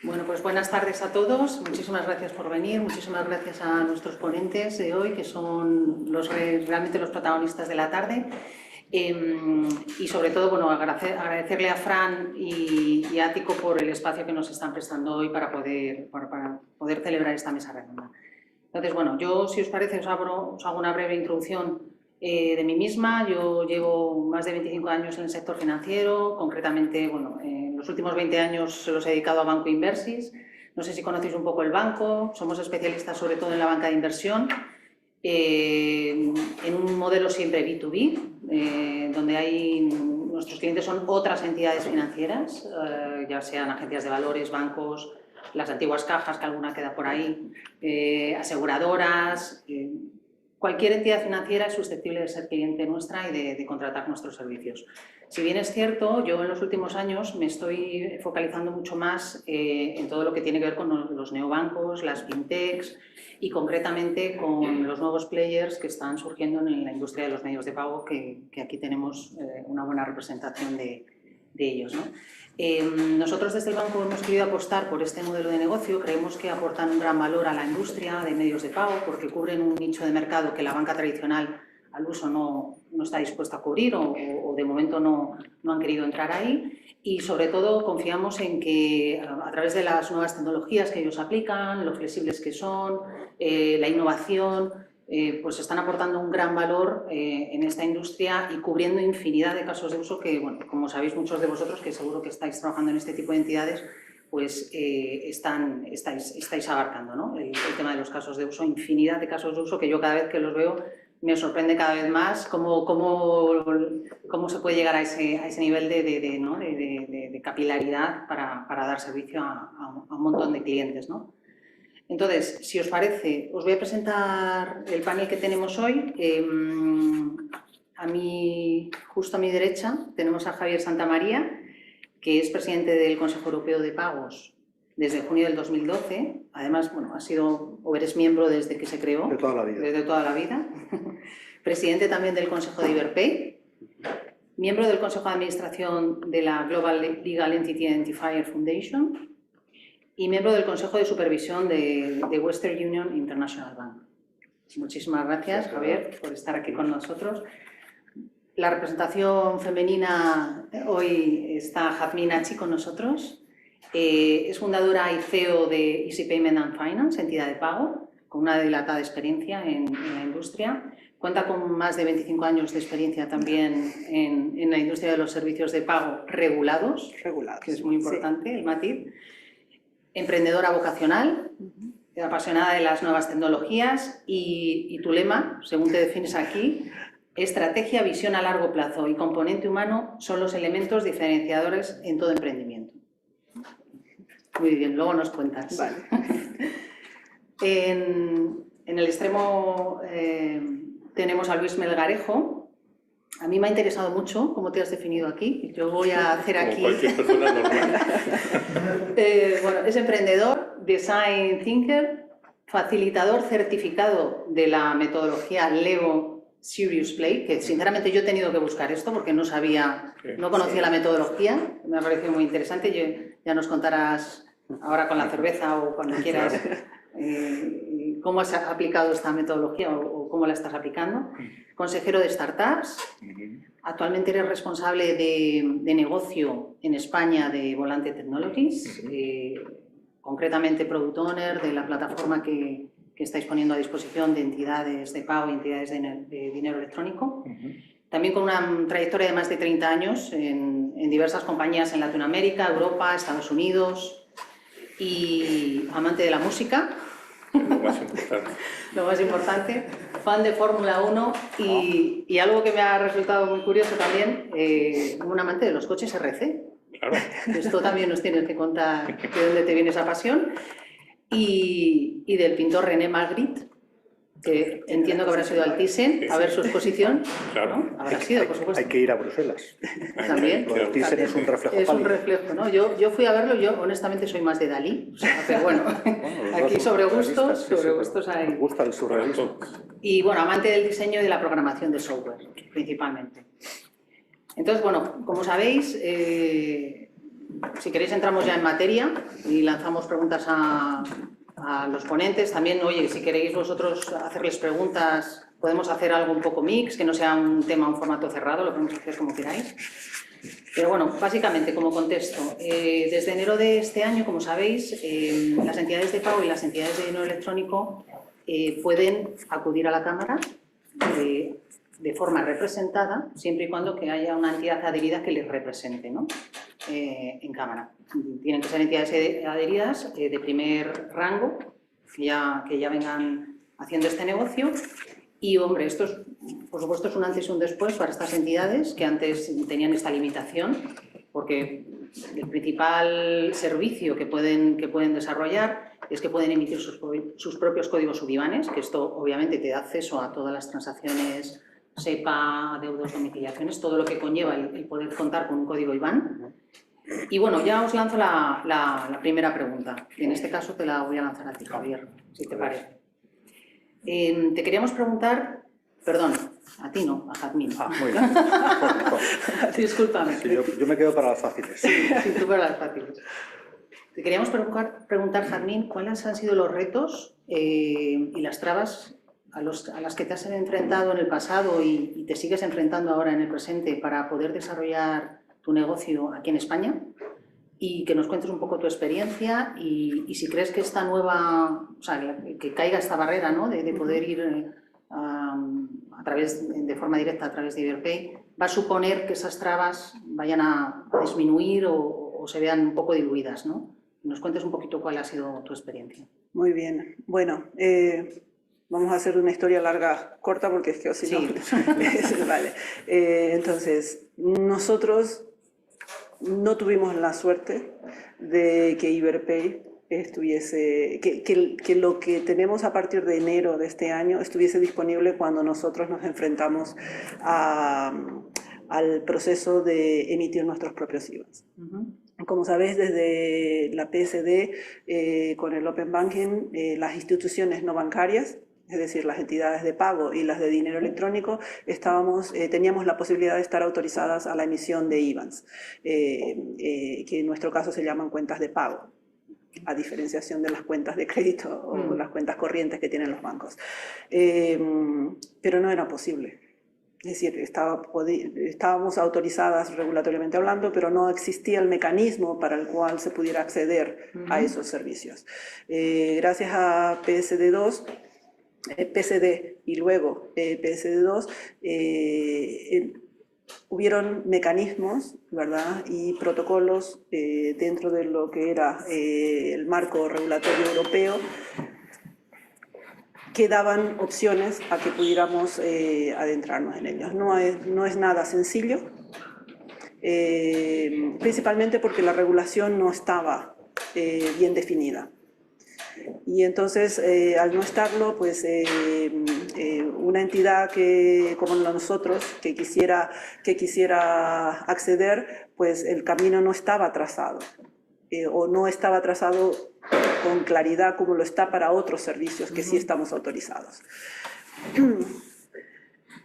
Bueno, pues buenas tardes a todos. Muchísimas gracias por venir. Muchísimas gracias a nuestros ponentes de hoy, que son realmente los protagonistas de la tarde. Y sobre todo, bueno, agradecerle a Fran y a Ático por el espacio que nos están prestando hoy para poder celebrar esta mesa redonda. Entonces, bueno, yo, si os parece, os hago una breve introducción de mí misma. Yo llevo más de 25 años en el sector financiero, concretamente, bueno, en los últimos 20 años se los he dedicado a Banco Inversis. No sé si conocéis un poco el banco, somos especialistas sobre todo en la banca de inversión, en un modelo siempre B2B, donde nuestros clientes son otras entidades financieras, ya sean agencias de valores, bancos, las antiguas cajas, que alguna queda por ahí, aseguradoras. Cualquier entidad financiera es susceptible de ser cliente nuestra y de contratar nuestros servicios. Si bien es cierto, yo en los últimos años me estoy focalizando mucho más en todo lo que tiene que ver con los neobancos, las fintechs y concretamente con los nuevos players que están surgiendo en la industria de los medios de pago, que aquí tenemos una buena representación de ellos, ¿no? Nosotros desde el banco hemos querido apostar por este modelo de negocio. Creemos que aportan un gran valor a la industria de medios de pago porque cubren un nicho de mercado que la banca tradicional al uso no está dispuesta a cubrir o de momento no han querido entrar ahí. Y sobre todo confiamos en que a través de las nuevas tecnologías que ellos aplican, lo flexibles que son, la innovación, pues están aportando un gran valor en esta industria y cubriendo infinidad de casos de uso que, bueno, como sabéis muchos de vosotros, que seguro que estáis trabajando en este tipo de entidades, pues estáis abarcando, ¿no? el tema de los casos de uso, infinidad de casos de uso que yo cada vez que los veo me sorprende cada vez más cómo se puede llegar a ese nivel de capilaridad para dar servicio a un montón de clientes, ¿no? Entonces, si os parece, os voy a presentar el panel que tenemos hoy. Justo a mi derecha, tenemos a Javier Santamaría, que es presidente del Consejo Europeo de Pagos desde junio del 2012. Además, bueno, eres miembro desde que se creó. De toda la vida. Desde toda la vida. Presidente también del Consejo de Iberpay. Miembro del Consejo de Administración de la Global Legal Entity Identifier Foundation. Y miembro del Consejo de Supervisión de Western Union International Bank. Muchísimas gracias, Javier, por estar aquí con nosotros. La representación femenina, hoy está Jazmín Achi con nosotros. Es fundadora y CEO de Easy Payment and Finance, entidad de pago, con una dilatada experiencia en la industria. Cuenta con más de 25 años de experiencia también en la industria de los servicios de pago regulados, que es muy importante, sí, el matiz. Emprendedora vocacional, apasionada de las nuevas tecnologías y tu lema, según te defines aquí, estrategia, visión a largo plazo y componente humano son los elementos diferenciadores en todo emprendimiento. Muy bien, luego nos cuentas. Vale. En el extremo tenemos a Luis Melgarejo. A mí me ha interesado mucho cómo te has definido aquí. Yo voy a hacer aquí... Como cualquier persona normal. Bueno, es emprendedor, design thinker, facilitador certificado de la metodología Lego Serious Play, que sinceramente yo he tenido que buscar esto porque no conocía la metodología. Me ha parecido muy interesante. Ya nos contarás ahora con la cerveza o cuando quieras cómo has aplicado esta metodología o cómo la estás aplicando. Consejero de startups. Actualmente eres responsable de negocio en España de Volante Technologies, concretamente Product Owner de la plataforma que estáis poniendo a disposición de entidades de pago y entidades de dinero electrónico. También con una trayectoria de más de 30 años en diversas compañías en Latinoamérica, Europa, Estados Unidos, y amante de la música. Lo más importante. Lo más importante, fan de Fórmula 1 y algo que me ha resultado muy curioso también, un amante de los coches RC. Claro. Esto también nos tienes que contar de dónde te viene esa pasión. Y del pintor René Magritte, que entiendo que habrá sido al Thyssen a ver su exposición. Claro. ¿No? Habrá sido, por supuesto. Hay que ir a Bruselas. También. Lo del Thyssen es un reflejo Es un pálido. reflejo, ¿no? Yo fui a verlo, yo honestamente soy más de Dalí, o sea, pero bueno, aquí sobre gustos hay... Me gusta el surrealismo. Y bueno, amante del diseño y de la programación de software, principalmente. Entonces, bueno, como sabéis, si queréis entramos ya en materia y lanzamos preguntas a los ponentes. También, oye, si queréis vosotros hacerles preguntas, podemos hacer algo un poco mix, que no sea un tema, un formato cerrado, lo podemos hacer como queráis. Pero bueno, básicamente, como contexto, desde enero de este año, como sabéis, las entidades de pago y las entidades de dinero electrónico pueden acudir a la Cámara de forma representada, siempre y cuando que haya una entidad adherida que les represente, ¿no? En Cámara. Tienen que ser entidades adheridas de primer rango, que ya vengan haciendo este negocio. Y, hombre, esto es, por supuesto, es un antes y un después para estas entidades que antes tenían esta limitación, porque el principal servicio que pueden desarrollar es que pueden emitir sus propios códigos subibanes, que esto obviamente te da acceso a todas las transacciones SEPA, adeudos, domiciliaciones, todo lo que conlleva el poder contar con un código IBAN. Y bueno, ya os lanzo la primera pregunta, que en este caso te la voy a lanzar a ti, Javier, si te parece. Te queríamos preguntar, perdón, a ti no, a Jazmín. Muy bien. Mejor. Discúlpame. Sí, yo me quedo para las fáciles. Sí, tú para las fáciles. Te queríamos preguntar, Jazmín, ¿cuáles han sido los retos y las trabas a las que te has enfrentado en el pasado y te sigues enfrentando ahora en el presente para poder desarrollar tu negocio aquí en España? Y que nos cuentes un poco tu experiencia y si crees que esta nueva, o sea, que caiga esta barrera, ¿no? de poder ir a través, de forma directa a través de Iberpay, va a suponer que esas trabas vayan a disminuir o se vean un poco diluidas, ¿no? Nos cuentes un poquito cuál ha sido tu experiencia. Muy bien. Bueno, vamos a hacer una historia larga, corta, porque es que si no... Vale. Entonces, nosotros no tuvimos la suerte de que Iberpay estuviese, que lo que tenemos a partir de enero de este año estuviese disponible cuando nosotros nos enfrentamos al proceso de emitir nuestros propios IBANs. Como sabéis, desde la PSD, con el Open Banking, las instituciones no bancarias, es decir, las entidades de pago y las de dinero electrónico, teníamos la posibilidad de estar autorizadas a la emisión de IBANs, que en nuestro caso se llaman cuentas de pago, a diferenciación de las cuentas de crédito o las cuentas corrientes que tienen los bancos. Pero no era posible. Es decir, estábamos autorizadas regulatoriamente hablando, pero no existía el mecanismo para el cual se pudiera acceder a esos servicios. Gracias a PSD2, PSD y luego PSD2, hubieron mecanismos, ¿verdad? Y protocolos dentro de lo que era el marco regulatorio europeo que daban opciones a que pudiéramos adentrarnos en ellos. No es nada sencillo, principalmente porque la regulación no estaba bien definida. Y entonces, al no estarlo, pues una entidad como nosotros que quisiera acceder, pues el camino no estaba trazado, o no estaba trazado con claridad como lo está para otros servicios que sí estamos autorizados.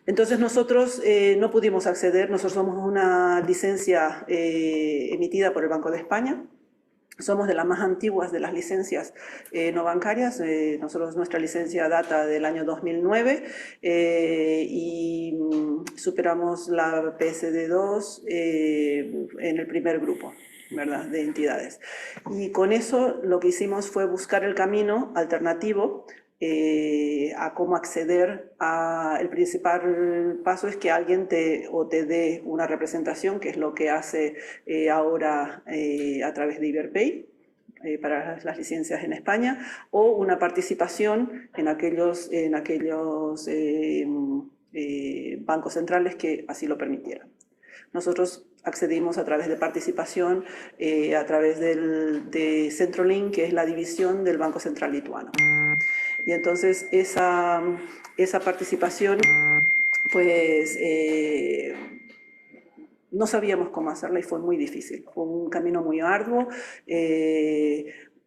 Entonces nosotros no pudimos acceder. Nosotros somos una licencia emitida por el Banco de España. Somos de las más antiguas de las licencias no bancarias. Nuestra licencia data del año 2009 y superamos la PSD2 en el primer grupo, ¿verdad?, de entidades. Y con eso lo que hicimos fue buscar el camino alternativo a cómo acceder el principal paso es que alguien te dé una representación, que es lo que hace ahora a través de Iberpay para las licencias en España, o una participación en aquellos bancos centrales que así lo permitieran. Nosotros accedimos a través de participación, a través de Centrolink, que es la división del Banco Central Lituano. Y entonces esa participación, pues no sabíamos cómo hacerla y fue muy difícil. Fue un camino muy arduo,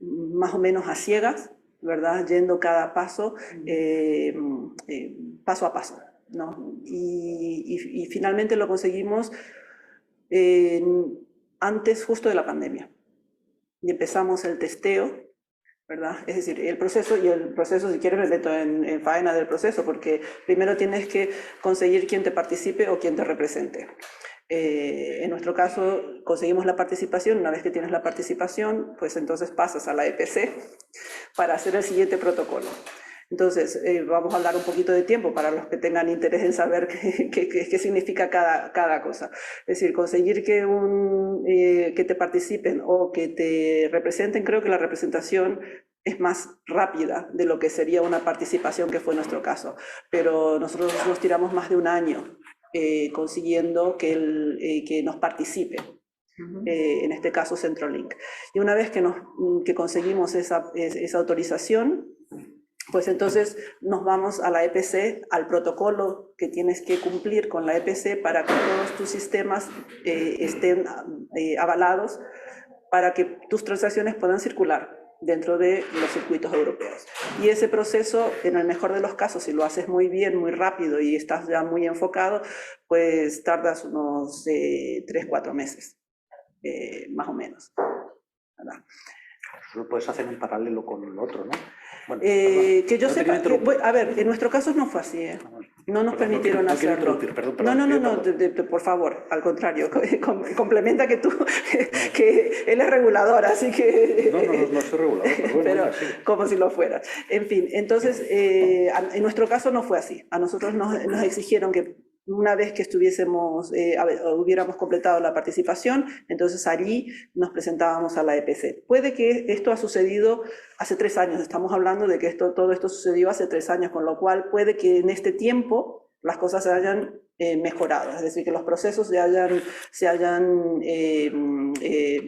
más o menos a ciegas, ¿verdad?, yendo cada paso, paso a paso, ¿no? Y finalmente lo conseguimos antes justo de la pandemia. Y empezamos el testeo, ¿verdad? Es decir, el proceso, si quieres me meto en faena del proceso, porque primero tienes que conseguir quien te participe o quien te represente. En nuestro caso conseguimos la participación. Una vez que tienes la participación, pues entonces pasas a la EPC para hacer el siguiente protocolo. Entonces, vamos a hablar un poquito de tiempo para los que tengan interés en saber qué significa cada cosa. Es decir, conseguir que te participen o que te representen, creo que la representación es más rápida de lo que sería una participación, que fue nuestro caso. Pero nosotros nos tiramos más de un año consiguiendo que nos participen. En este caso Centrolink. Y una vez que conseguimos esa autorización, pues entonces nos vamos a la EPC, al protocolo que tienes que cumplir con la EPC para que todos tus sistemas estén avalados para que tus transacciones puedan circular dentro de los circuitos europeos. Y ese proceso, en el mejor de los casos, si lo haces muy bien, muy rápido y estás ya muy enfocado, pues tardas unos 3-4 meses, más o menos, ¿verdad? Lo puedes hacer en paralelo con el otro, ¿no? Bueno, que yo no te sepa, quiero interrumpir. a ver, en nuestro caso no fue así, no nos permitieron no quiero hacerlo. interrumpir, perdón, No, por favor, al contrario, complementa que tú, que él es regulador, así que... No soy regulador, pero bueno, pero sí. como si lo fuera. En fin, entonces, en nuestro caso no fue así. A nosotros nos exigieron que una vez que hubiéramos completado la participación, entonces allí nos presentábamos a la EPC. Puede que esto ha sucedido hace 3 años, estamos hablando de que todo esto sucedió hace 3 años, con lo cual puede que en este tiempo las cosas se hayan mejorado, es decir, que los procesos se hayan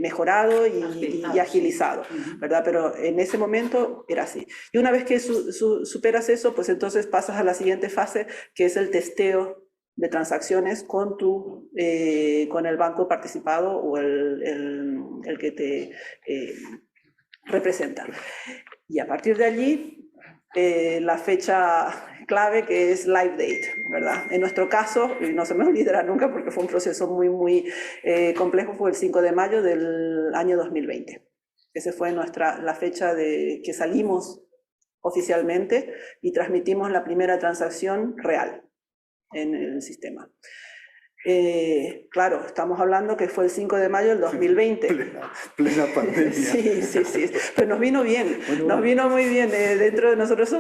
mejorado y agilizado, ¿verdad? Pero en ese momento era así. Y una vez que superas eso, pues entonces pasas a la siguiente fase, que es el testeo de transacciones con el banco participado o el que te representa. Y a partir de allí, la fecha clave, que es live date, ¿verdad? En nuestro caso, y no se me olvidará nunca porque fue un proceso muy complejo, fue el 5 de mayo del año 2020. Esa fue la fecha que salimos oficialmente y transmitimos la primera transacción real en el sistema. Claro, estamos hablando que fue el 5 de mayo del 2020. Plena pandemia. Sí, pero nos vino bien, nos vino muy bien. Dentro de nosotros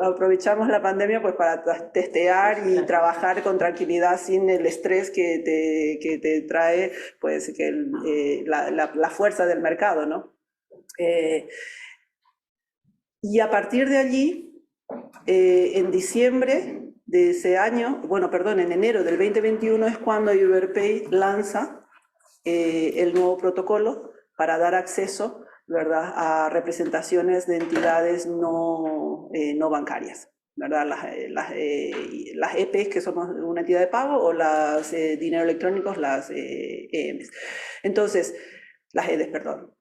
aprovechamos la pandemia pues para testear y trabajar con tranquilidad, sin el estrés que te trae pues la fuerza del mercado, ¿no? Y a partir de allí, en diciembre de ese año, en enero del 2021 es cuando Iberpay lanza el nuevo protocolo para dar acceso, ¿verdad?, a representaciones de entidades no bancarias, ¿verdad? Las EPs, que somos una entidad de pago, o las dinero electrónicos, las EMs. Entonces, las EDES, perdón.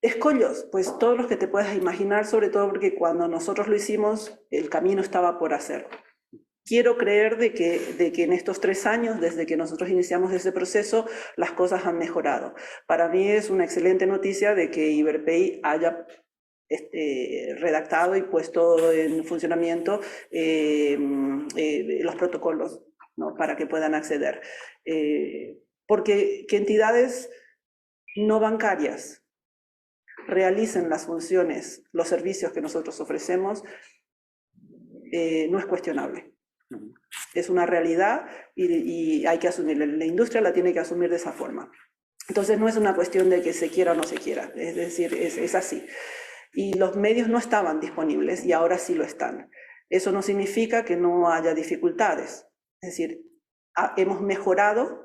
Escollos, pues todos los que te puedas imaginar, sobre todo porque cuando nosotros lo hicimos, el camino estaba por hacer. Quiero creer de que en estos 3 años, desde que nosotros iniciamos ese proceso, las cosas han mejorado. Para mí es una excelente noticia de que Iberpay haya redactado y puesto en funcionamiento los protocolos, ¿no?, para que puedan acceder. Porque que entidades no bancarias realicen las funciones, los servicios que nosotros ofrecemos, no es cuestionable. Es una realidad y hay que asumirla. La industria la tiene que asumir de esa forma. Entonces no es una cuestión de que se quiera o no se quiera, es decir, es así. Y los medios no estaban disponibles y ahora sí lo están. Eso no significa que no haya dificultades. Es decir, hemos mejorado,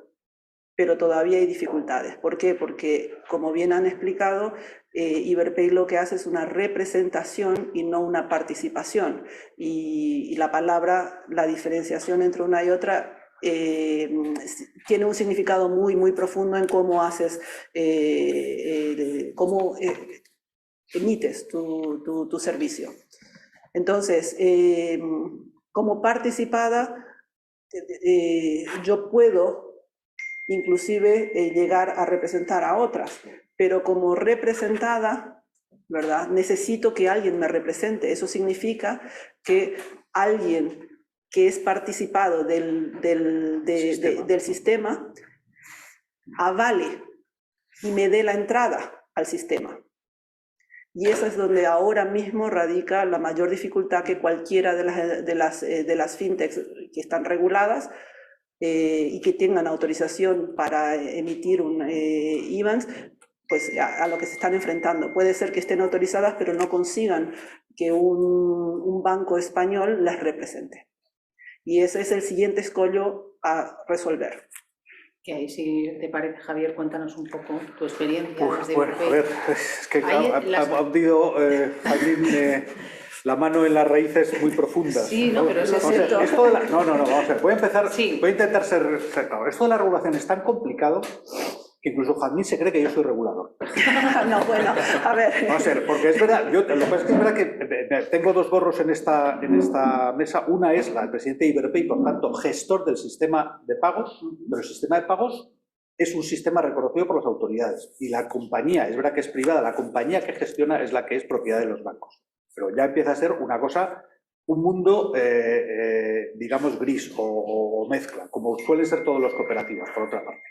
pero todavía hay dificultades. ¿Por qué? Porque, como bien han explicado, Iberpay lo que hace es una representación y no una participación. Y la palabra, la diferenciación entre una y otra, tiene un significado muy profundo en cómo haces, cómo emites tu servicio. Entonces, como participada, yo puedo inclusive llegar a representar a otras, pero como representada, ¿verdad? Necesito que alguien me represente. Eso significa que alguien que es participado del sistema avale y me dé la entrada al sistema. Y eso es donde ahora mismo radica la mayor dificultad que cualquiera de las fintechs que están reguladas y que tengan autorización para emitir un IBANs, pues a lo que se están enfrentando. Puede ser que estén autorizadas, pero no consigan que un banco español las represente. Y ese es el siguiente escollo a resolver. Que ahí, si te parece, Javier, cuéntanos un poco tu experiencia desde Bueno, a ver, es que ha hundido la mano en las raíces muy profundas. Sí, no, pero eso es cierto. No, vamos a ver, voy a empezar, Sí. voy a intentar ser claro. Esto de la regulación es tan complicado que incluso Jazmín se cree que yo soy regulador. No, bueno, a ver. Vamos a ver, porque es verdad, lo que pasa es que es verdad que tengo dos gorros en esta mesa. Una es la del presidente de Iberpay, por tanto, gestor del sistema de pagos, pero el sistema de pagos es un sistema reconocido por las autoridades. Y la compañía, es verdad que es privada, la compañía que gestiona es la que es propiedad de los bancos. Pero ya empieza a ser una cosa, un mundo, digamos, gris o mezcla, como suelen ser todos los cooperativos, por otra parte.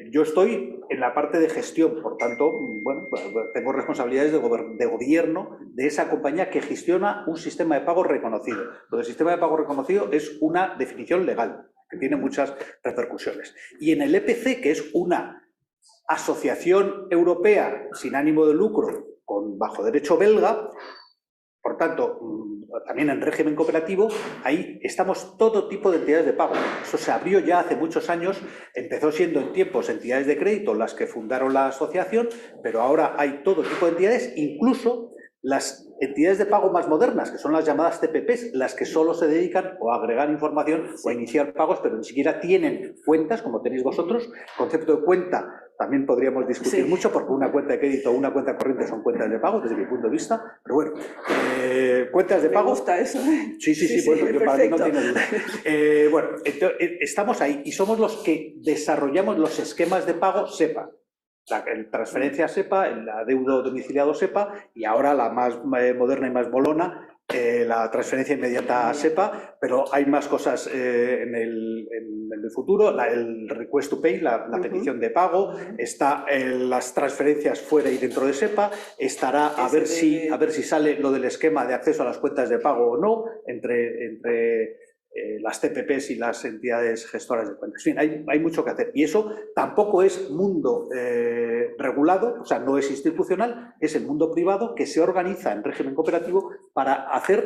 Yo estoy en la parte de gestión, por tanto, bueno, tengo responsabilidades de gobierno de esa compañía que gestiona un sistema de pago reconocido. Lo del sistema de pago reconocido es una definición legal que tiene muchas repercusiones. Y en el EPC, que es una asociación europea sin ánimo de lucro bajo derecho belga, por tanto, también en régimen cooperativo, ahí estamos todo tipo de entidades de pago. Eso se abrió ya hace muchos años, empezó siendo en tiempos entidades de crédito las que fundaron la asociación, pero ahora hay todo tipo de entidades, incluso las entidades de pago más modernas, que son las llamadas TPPs, las que solo se dedican o a agregar información o a iniciar pagos, pero ni siquiera tienen cuentas, como tenéis vosotros. El concepto de cuenta también podríamos discutir mucho, porque una cuenta de crédito o una cuenta corriente son cuentas de pago, desde mi punto de vista, pero bueno, cuentas de pago... Me gusta eso. Sí, bueno, yo para mí no tiene duda. Bueno, estamos ahí y somos los que desarrollamos los esquemas de pago SEPA. La transferencia SEPA, el adeudo domiciliado SEPA y ahora la más moderna y más molona, la transferencia inmediata SEPA, pero hay más cosas en el futuro, el request to pay, la petición de pago, está las transferencias fuera y dentro de SEPA, estará a ver si sale lo del esquema de acceso a las cuentas de pago o no, entre las TPPs y las entidades gestoras de cuentas. En fin, hay mucho que hacer. Y eso tampoco es mundo regulado, o sea, no es institucional, es el mundo privado que se organiza en régimen cooperativo para hacer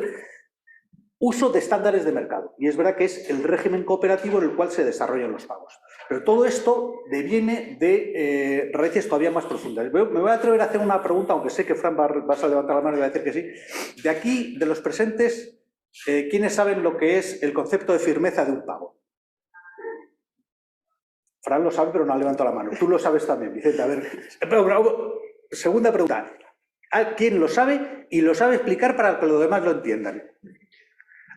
uso de estándares de mercado. Y es verdad que es el régimen cooperativo en el cual se desarrollan los pagos. Pero todo esto deviene de raíces todavía más profundas. Me voy a atrever a hacer una pregunta, aunque sé que Fran va a levantar la mano y va a decir que sí. De aquí, de los presentes, ¿quiénes saben lo que es el concepto de firmeza de un pago? Fran lo sabe, pero no ha levantado la mano. Tú lo sabes también, Vicente. A ver, segunda pregunta. ¿Quién lo sabe y lo sabe explicar para que los demás lo entiendan?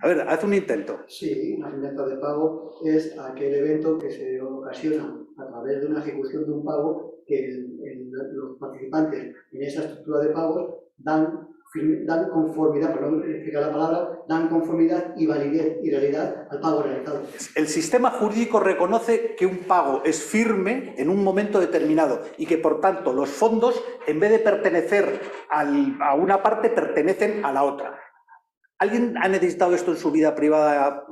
A ver, haz un intento. Sí, una firmeza de pago es aquel evento que se ocasiona a través de una ejecución de un pago que los participantes en esa estructura de pagos dan conformidad, por no explicar la palabra, dan conformidad y validez y realidad al pago realizado. El sistema jurídico reconoce que un pago es firme en un momento determinado y que, por tanto, los fondos, en vez de pertenecer a una parte, pertenecen a la otra. ¿Alguien ha necesitado esto en su vida privada,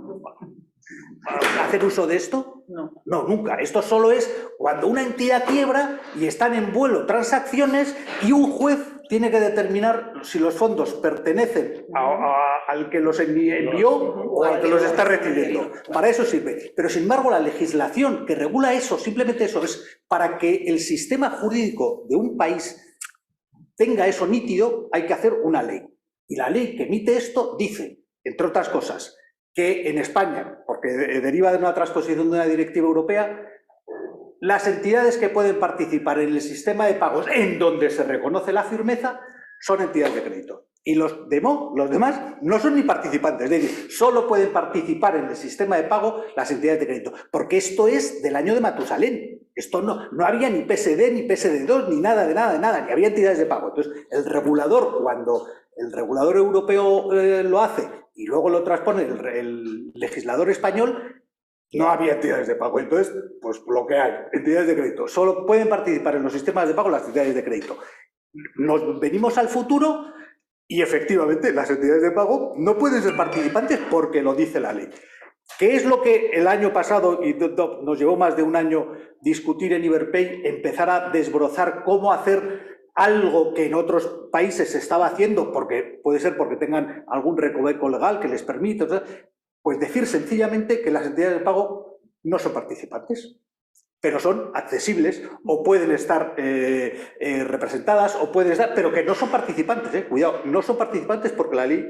hacer uso de esto? No. No, nunca. Esto solo es cuando una entidad quiebra y están en vuelo transacciones y un juez tiene que determinar si los fondos pertenecen al que los envió o al que los está recibiendo. Para eso sirve. Pero, sin embargo, la legislación que regula eso, simplemente eso, es para que el sistema jurídico de un país tenga eso nítido, hay que hacer una ley. Y la ley que emite esto dice, entre otras cosas, que en España, porque deriva de una transposición de una directiva europea, las entidades que pueden participar en el sistema de pagos en donde se reconoce la firmeza son entidades de crédito. Y los demás no son ni participantes, es decir, solo pueden participar en el sistema de pago las entidades de crédito, porque esto es del año de Matusalén. Esto no había ni PSD, ni PSD2, ni nada de nada, ni había entidades de pago. Entonces, el regulador, cuando el regulador europeo lo hace y luego lo transpone el legislador español, no había entidades de pago. Entonces, pues lo que hay, entidades de crédito. Solo pueden participar en los sistemas de pago las entidades de crédito. Nos venimos al futuro y efectivamente las entidades de pago no pueden ser participantes porque lo dice la ley. ¿Qué es lo que el año pasado, y nos llevó más de un año discutir en Iberpay, empezar a desbrozar cómo hacer algo que en otros países se estaba haciendo, porque puede ser porque tengan algún recoveco legal que les permite, pues decir sencillamente que las entidades de pago no son participantes, pero son accesibles o pueden estar representadas o pueden estar, pero que no son participantes, cuidado, no son participantes porque la ley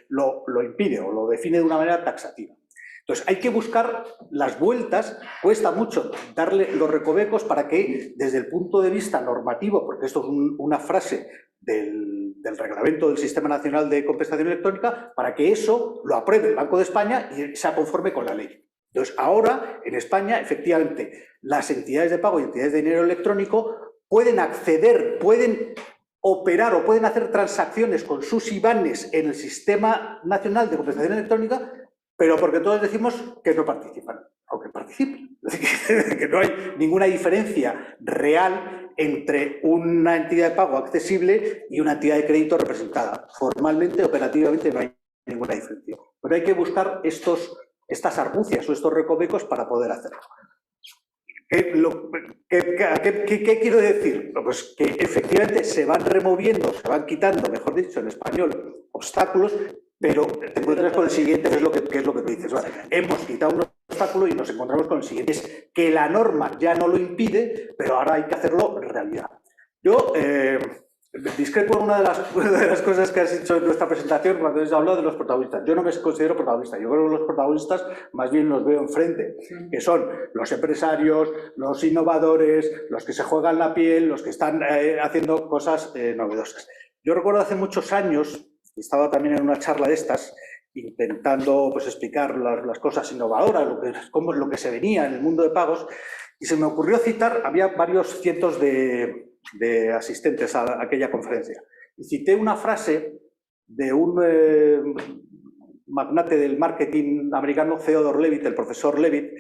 lo impide o lo define de una manera taxativa. Entonces hay que buscar las vueltas, cuesta mucho darle los recovecos para que desde el punto de vista normativo, porque esto es una frase del reglamento del Sistema Nacional de Compensación Electrónica, para que eso lo apruebe el Banco de España y sea conforme con la ley. Entonces ahora en España efectivamente las entidades de pago y entidades de dinero electrónico pueden acceder, pueden operar o pueden hacer transacciones con sus IBANES en el Sistema Nacional de Compensación Electrónica, pero porque todos decimos que no participan, aunque participen. Es decir, que no hay ninguna diferencia real entre una entidad de pago accesible y una entidad de crédito representada. Formalmente, operativamente, no hay ninguna diferencia. Pero hay que buscar estas argucias o estos recovecos para poder hacerlo. ¿Qué quiero decir? Pues que efectivamente se van removiendo, se van quitando, mejor dicho, en español, obstáculos, pero te encuentras con el siguiente, que es lo que tú dices. Vale, hemos quitado un obstáculo y nos encontramos con el siguiente. Es que la norma ya no lo impide, pero ahora hay que hacerlo realidad. Yo discrepo en una de las cosas que has dicho en nuestra presentación cuando has hablado de los protagonistas. Yo no me considero protagonista. Yo creo que los protagonistas más bien los veo enfrente, que son los empresarios, los innovadores, los que se juegan la piel, los que están haciendo cosas novedosas. Yo recuerdo hace muchos años, estaba también en una charla de estas, intentando pues, explicar las cosas innovadoras, cómo es lo que se venía en el mundo de pagos, y se me ocurrió citar, había varios cientos de asistentes a aquella conferencia, y cité una frase de un magnate del marketing americano, Theodore Levitt, el profesor Levitt,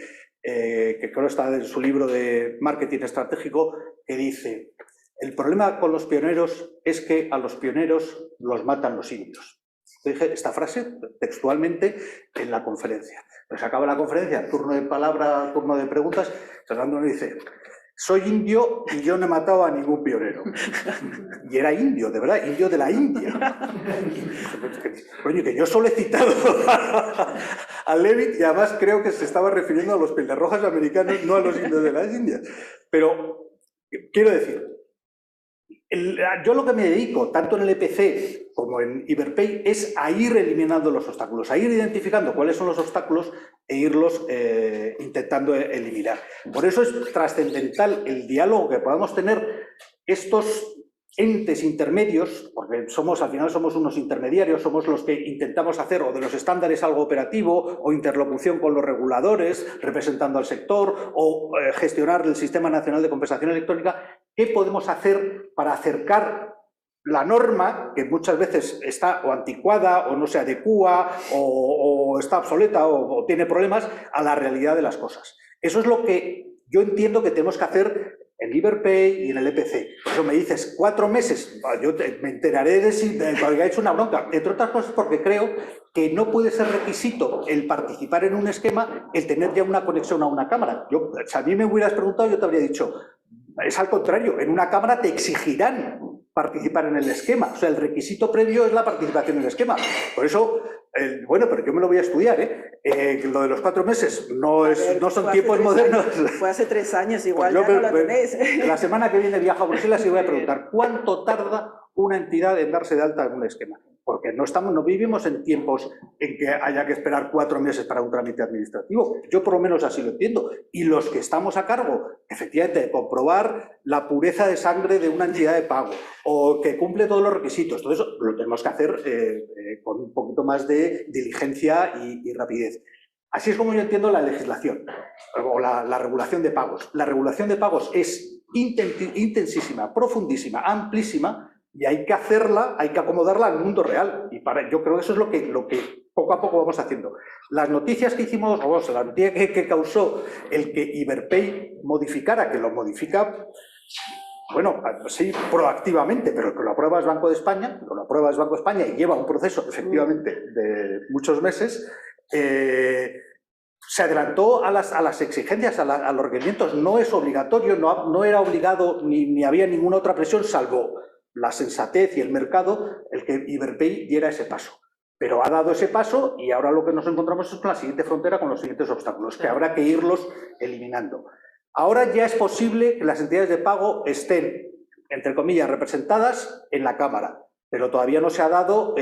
que creo está en su libro de marketing estratégico, que dice: el problema con los pioneros es que a los pioneros los matan los indios. Dije esta frase textualmente en la conferencia. Pues acaba la conferencia, turno de palabra, turno de preguntas, Fernando me dice: soy indio y yo no he matado a ningún pionero. Y era indio, de verdad, indio de la India. Coño, que yo solo he citado a Levitt y además creo que se estaba refiriendo a los pelirrojas americanos, no a los indios de las Indias. Pero quiero decir, yo lo que me dedico, tanto en el EPC como en Iberpay, es a ir eliminando los obstáculos, a ir identificando cuáles son los obstáculos e irlos intentando eliminar. Por eso es trascendental el diálogo que podamos tener estos entes intermedios, porque al final somos unos intermediarios, somos los que intentamos hacer o de los estándares algo operativo, o interlocución con los reguladores, representando al sector, o gestionar el Sistema Nacional de Compensación Electrónica. ¿Qué podemos hacer para acercar la norma, que muchas veces está o anticuada, o no se adecúa, o está obsoleta, o tiene problemas, a la realidad de las cosas? Eso es lo que yo entiendo que tenemos que hacer en Iberpay y en el EPC. Por eso me dices 4 meses, yo me enteraré de si ha hecho una bronca, entre otras cosas porque creo que no puede ser requisito el participar en un esquema el tener ya una conexión a una cámara. Si a mí me hubieras preguntado, yo te habría dicho, es al contrario, en una cámara te exigirán participar en el esquema. O sea, el requisito previo es la participación en el esquema. Por eso, bueno, pero yo me lo voy a estudiar, lo de los 4 meses no son tiempos modernos. Fue hace 3 años, igual pues ya no la tenéis. La semana que viene viajo a Bruselas y voy a preguntar ¿cuánto tarda una entidad en darse de alta en un esquema? porque no vivimos en tiempos en que haya que esperar 4 meses para un trámite administrativo. Yo por lo menos así lo entiendo. Y los que estamos a cargo, efectivamente, de comprobar la pureza de sangre de una entidad de pago o que cumple todos los requisitos, todo eso lo tenemos que hacer con un poquito más de diligencia y rapidez. Así es como yo entiendo la legislación o la regulación de pagos. La regulación de pagos es intensísima, profundísima, amplísima, y hay que hacerla, hay que acomodarla al mundo real. Y yo creo que eso es lo que poco a poco vamos haciendo. Las noticias que hicimos, la noticia que causó el que Iberpay modificara, que lo modifica, bueno, sí, proactivamente, pero que lo aprueba es Banco de España, y lleva un proceso, efectivamente, de muchos meses. Se adelantó a las exigencias, a los requerimientos. No es obligatorio, no era obligado, ni había ninguna otra presión, salvo la sensatez y el mercado, el que Iberpay diera ese paso. Pero ha dado ese paso y ahora lo que nos encontramos es con la siguiente frontera, con los siguientes obstáculos, que habrá que irlos eliminando. Ahora ya es posible que las entidades de pago estén, entre comillas, representadas en la Cámara, pero todavía no se ha dado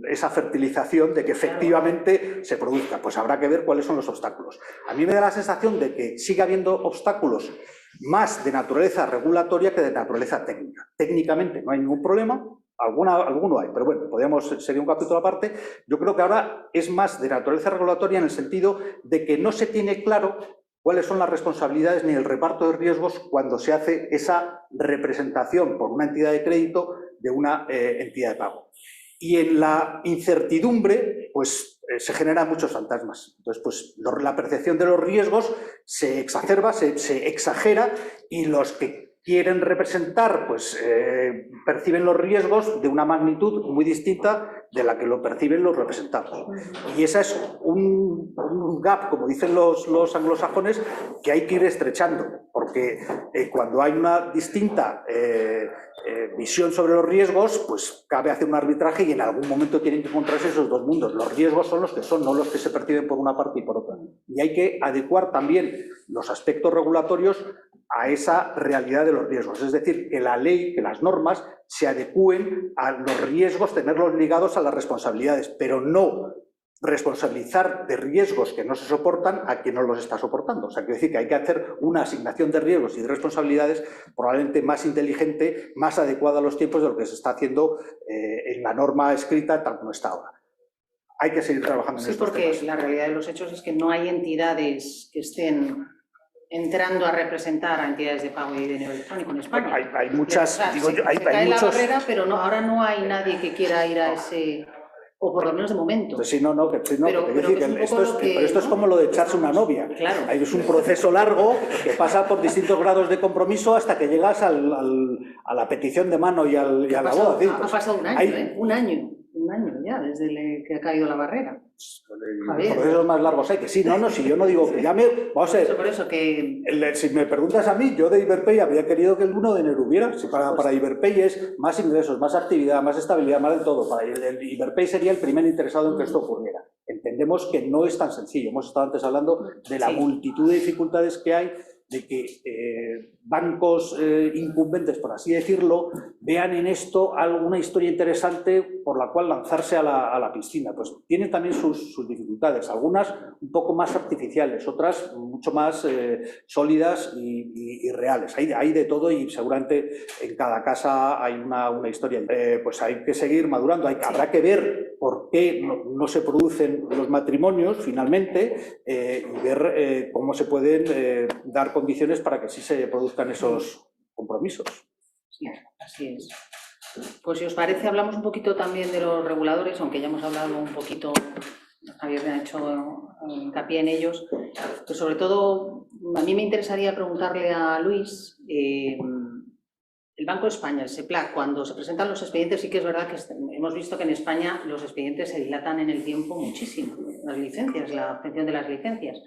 esa fertilización de que efectivamente se produzca. Pues habrá que ver cuáles son los obstáculos. A mí me da la sensación de que sigue habiendo obstáculos más de naturaleza regulatoria que de naturaleza técnica. Técnicamente no hay ningún problema, alguno hay, pero bueno, sería un capítulo aparte. Yo creo que ahora es más de naturaleza regulatoria en el sentido de que no se tiene claro cuáles son las responsabilidades ni el reparto de riesgos cuando se hace esa representación por una entidad de crédito de una entidad de pago. Y en la incertidumbre, pues se generan muchos fantasmas. Entonces, pues la percepción de los riesgos se exacerba, se exagera, y los que quieren representar, pues perciben los riesgos de una magnitud muy distinta de la que lo perciben los representados. Y ese es un gap, como dicen los anglosajones, que hay que ir estrechando, porque cuando hay una distinta visión sobre los riesgos, pues cabe hacer un arbitraje y en algún momento tienen que encontrarse esos dos mundos. Los riesgos son los que son, no los que se perciben por una parte y por otra. Y hay que adecuar también los aspectos regulatorios a esa realidad de los riesgos. Es decir, que la ley, que las normas se adecúen a los riesgos, tenerlos ligados a las responsabilidades, pero no responsabilizar de riesgos que no se soportan a quien no los está soportando. O sea, quiero decir que hay que hacer una asignación de riesgos y de responsabilidades probablemente más inteligente, más adecuada a los tiempos de lo que se está haciendo en la norma escrita tal como está ahora. Hay que seguir trabajando en estos temas. Sí, porque la realidad de los hechos es que no hay entidades que estén entrando a representar a entidades de pago y dinero electrónico en España. Hay muchas, o sea, digo yo, hay cae muchos... la barrera, pero ahora no hay nadie que quiera ir a ese, o por lo menos de momento. Pues sí, pero esto es como lo de echarse una novia. Claro. Es un proceso largo que pasa por distintos grados de compromiso hasta que llegas a la petición de mano y a la boda. Ha pasado un año, un año ya, desde que ha caído la barrera. Los procesos más largos hay que sí, si yo no digo que llame, vamos a ver. Por eso que... Si me preguntas a mí, yo de Iberpay habría querido que el 1 de enero hubiera. Si para Iberpay es más ingresos, más actividad, más estabilidad, más de todo. Para Iberpay sería el primer interesado en que esto ocurriera. Entendemos que no es tan sencillo. Hemos estado antes hablando de la multitud de dificultades que hay, de que bancos incumbentes, por así decirlo, vean en esto alguna historia interesante por la cual lanzarse a la piscina. Pues tiene también sus dificultades, algunas un poco más artificiales, otras mucho más sólidas y reales. Hay de todo y seguramente en cada casa hay una historia. Pues hay que seguir madurando, habrá que ver por qué no se producen los matrimonios finalmente y ver cómo se pueden dar condiciones para que sí se produzcan esos compromisos. Sí, así es. Pues si os parece, hablamos un poquito también de los reguladores, aunque ya hemos hablado un poquito, Javier me ha hecho hincapié en ellos, pero sobre todo a mí me interesaría preguntarle a Luis, el Banco de España, el SEPLAC, cuando se presentan los expedientes, sí que es verdad que hemos visto que en España los expedientes se dilatan en el tiempo muchísimo, las licencias, la obtención de las licencias.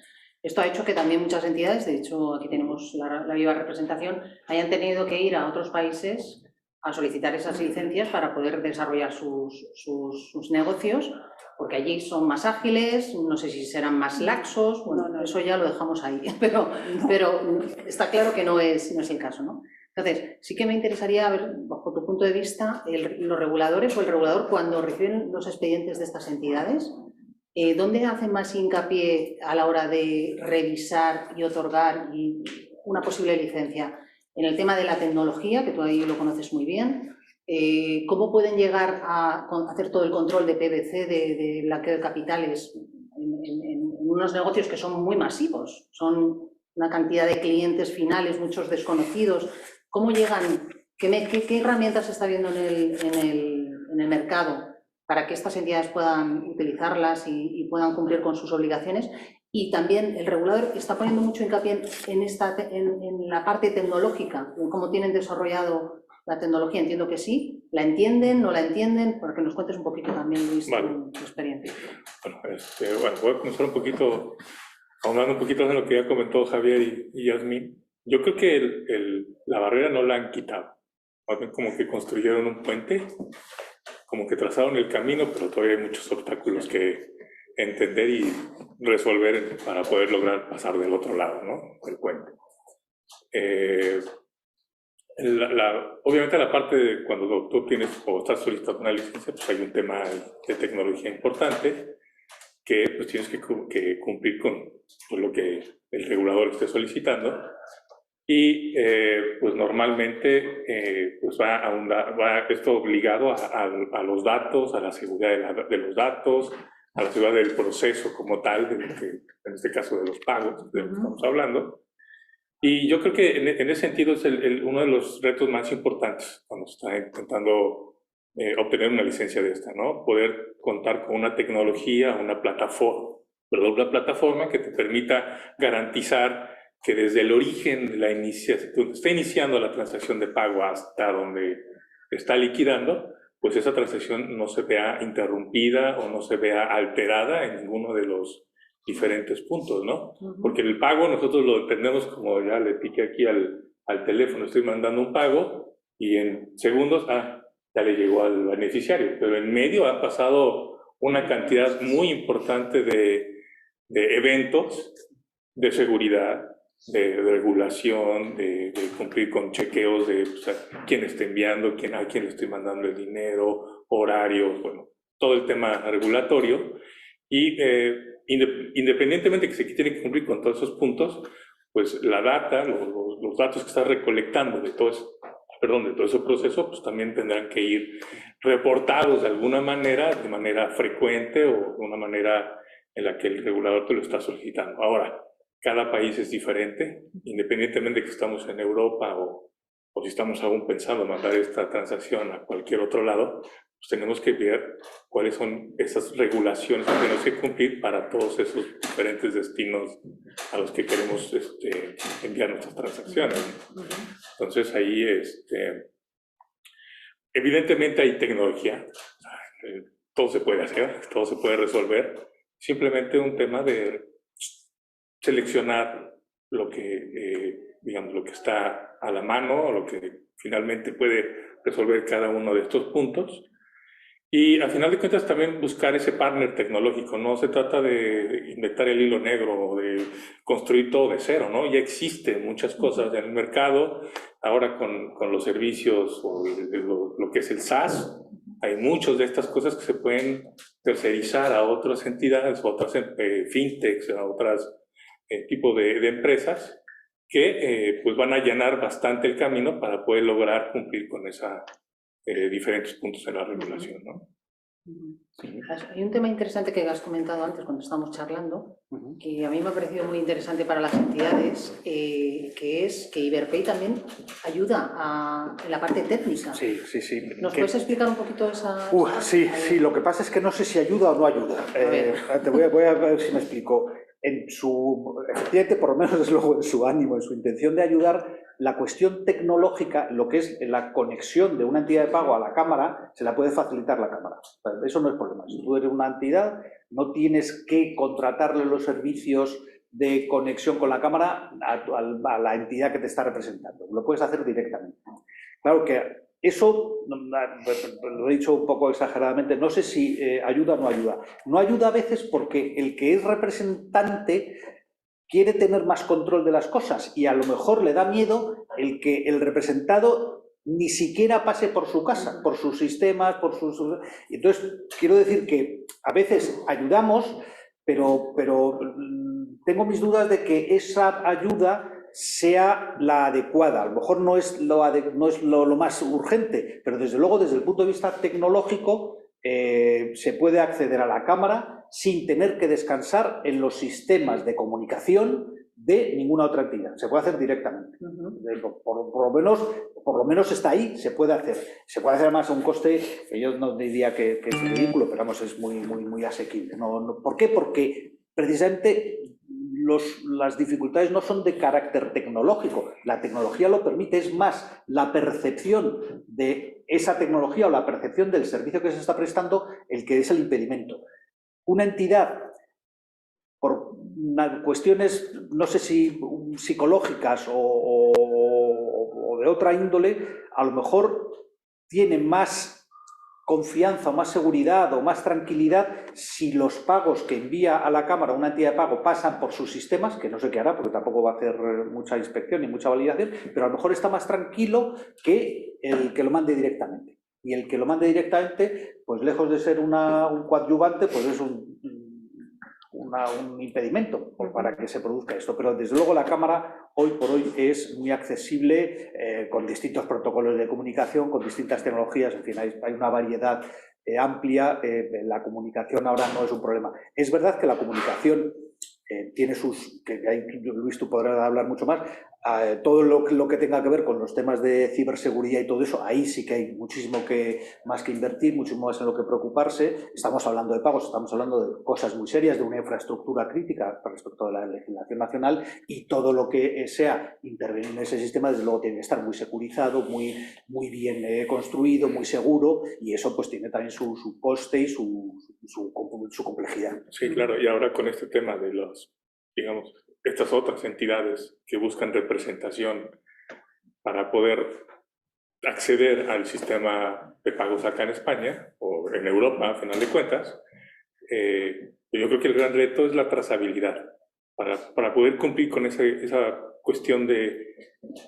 Esto ha hecho que también muchas entidades, de hecho aquí tenemos la viva representación, hayan tenido que ir a otros países a solicitar esas licencias para poder desarrollar sus negocios, porque allí son más ágiles, no sé si serán más laxos, bueno, eso ya lo dejamos ahí, pero está claro que no es el caso, ¿no? Entonces, sí que me interesaría ver, bajo tu punto de vista, los reguladores o el regulador, cuando reciben los expedientes de estas entidades, ¿dónde hacen más hincapié a la hora de revisar y otorgar una posible licencia? En el tema de la tecnología, que tú ahí lo conoces muy bien, ¿cómo pueden llegar a hacer todo el control de PVC, de blanqueo de capitales, en unos negocios que son muy masivos? Son una cantidad de clientes finales, muchos desconocidos. ¿Cómo llegan? ¿Qué herramientas se está viendo en el mercado para que estas entidades puedan utilizarlas y puedan cumplir con sus obligaciones? Y también el regulador está poniendo mucho hincapié en la parte tecnológica, en cómo tienen desarrollado la tecnología. Entiendo que sí. ¿La entienden? ¿No la entienden? Para que nos cuentes un poquito también, Luis, tu experiencia. Bueno, voy a comenzar un poquito, ahondando un poquito en lo que ya comentó Javier y Yasmín. Yo creo que la barrera no la han quitado. Más bien como que construyeron un puente, como que trazaron el camino, pero todavía hay muchos obstáculos que entender y resolver para poder lograr pasar del otro lado, ¿no? Del puente. Obviamente la parte de cuando tú tienes o estás solicitando una licencia, pues hay un tema de tecnología importante que pues tienes que cumplir con lo que el regulador esté solicitando. Y pues normalmente pues va esto obligado a los datos, a la seguridad de los datos, a la seguridad del proceso como tal, en este caso de los pagos de lo que estamos hablando. Y yo creo que en ese sentido es uno de los retos más importantes cuando se está intentando obtener una licencia de esta, ¿no? Poder contar con una tecnología, una plataforma que te permita garantizar que desde el origen de donde está iniciando la transacción de pago hasta donde está liquidando, pues esa transacción no se vea interrumpida o no se vea alterada en ninguno de los diferentes puntos, ¿no? Porque el pago nosotros lo entendemos como ya le piqué aquí al teléfono, estoy mandando un pago y en segundos, ya le llegó al beneficiario, pero en medio ha pasado una cantidad muy importante de eventos de seguridad, de regulación, de cumplir con chequeos de quién está enviando, a quién le estoy mandando el dinero, horarios, bueno, todo el tema regulatorio. Y independientemente que se tiene que cumplir con todos esos puntos, pues la data, los datos que está recolectando de todo ese proceso, pues también tendrán que ir reportados de alguna manera, de manera frecuente o de una manera en la que el regulador te lo está solicitando. Ahora, cada país es diferente, independientemente de que estamos en Europa o si estamos aún pensando mandar esta transacción a cualquier otro lado, pues tenemos que ver cuáles son esas regulaciones que tenemos que cumplir para todos esos diferentes destinos a los que queremos enviar nuestras transacciones. Entonces ahí, evidentemente hay tecnología, todo se puede hacer, todo se puede resolver, simplemente un tema de seleccionar lo que, lo que está a la mano, o lo que finalmente puede resolver cada uno de estos puntos. Y al final de cuentas también buscar ese partner tecnológico. No se trata de inventar el hilo negro o de construir todo de cero, ¿no? Ya existen muchas cosas en el mercado. Ahora con los servicios o lo que es el SaaS, hay muchas de estas cosas que se pueden tercerizar a otras entidades, a otras fintechs, a otras tipo de empresas que pues van a allanar bastante el camino para poder lograr cumplir con diferentes puntos en la regulación, ¿no? Hay un tema interesante que has comentado antes cuando estábamos charlando, que a mí me ha parecido muy interesante para las entidades, que es que Iberpay también ayuda en la parte técnica. Sí. ¿Nos puedes explicar un poquito esa...? Sí, lo que pasa es que no sé si ayuda o no ayuda. Voy a ver si me explico. Efectivamente, por lo menos desde luego en su ánimo, en su intención de ayudar, la cuestión tecnológica, lo que es la conexión de una entidad de pago a la cámara, se la puede facilitar la cámara. Eso no es problema. Si tú eres una entidad, no tienes que contratarle los servicios de conexión con la cámara a la entidad que te está representando. Lo puedes hacer directamente. Claro que eso, lo he dicho un poco exageradamente, no sé si ayuda o no ayuda. No ayuda a veces porque el que es representante quiere tener más control de las cosas y a lo mejor le da miedo el que el representado ni siquiera pase por su casa, por sus sistemas, por sus... Entonces, quiero decir que a veces ayudamos, pero tengo mis dudas de que esa ayuda sea la adecuada. A lo mejor no es lo más urgente, pero desde luego, desde el punto de vista tecnológico, se puede acceder a la cámara sin tener que descansar en los sistemas de comunicación de ninguna otra entidad. Se puede hacer directamente. Por lo menos está ahí, se puede hacer. Se puede hacer además a un coste que yo no diría que es ridículo, pero vamos, es muy asequible. ¿Por qué? Porque precisamente las dificultades no son de carácter tecnológico. La tecnología lo permite, es más la percepción de esa tecnología o la percepción del servicio que se está prestando el que es el impedimento. Una entidad, por cuestiones, no sé si psicológicas o de otra índole, a lo mejor tiene más confianza o más seguridad o más tranquilidad si los pagos que envía a la Cámara una entidad de pago pasan por sus sistemas, que no sé qué hará porque tampoco va a hacer mucha inspección ni mucha validación, pero a lo mejor está más tranquilo que el que lo mande directamente. Y el que lo mande directamente, pues lejos de ser un coadyuvante, pues es un impedimento para que se produzca esto. Pero desde luego la Cámara hoy por hoy es muy accesible con distintos protocolos de comunicación, con distintas tecnologías, en fin, hay una variedad amplia. La comunicación ahora no es un problema. Es verdad que la comunicación tiene sus, que ahí Luis tú podrás hablar mucho más, todo lo que tenga que ver con los temas de ciberseguridad y todo eso, ahí sí que hay muchísimo más que invertir, muchísimo más en lo que preocuparse. Estamos hablando de pagos, estamos hablando de cosas muy serias, de una infraestructura crítica respecto de la legislación nacional, y todo lo que sea intervenir en ese sistema, desde luego tiene que estar muy securizado, muy bien construido, muy seguro, y eso pues tiene también su coste y su complejidad. Sí, claro, y ahora con este tema de digamos, estas otras entidades que buscan representación para poder acceder al sistema de pagos acá en España o en Europa, a final de cuentas, yo creo que el gran reto es la trazabilidad para poder cumplir con esa cuestión de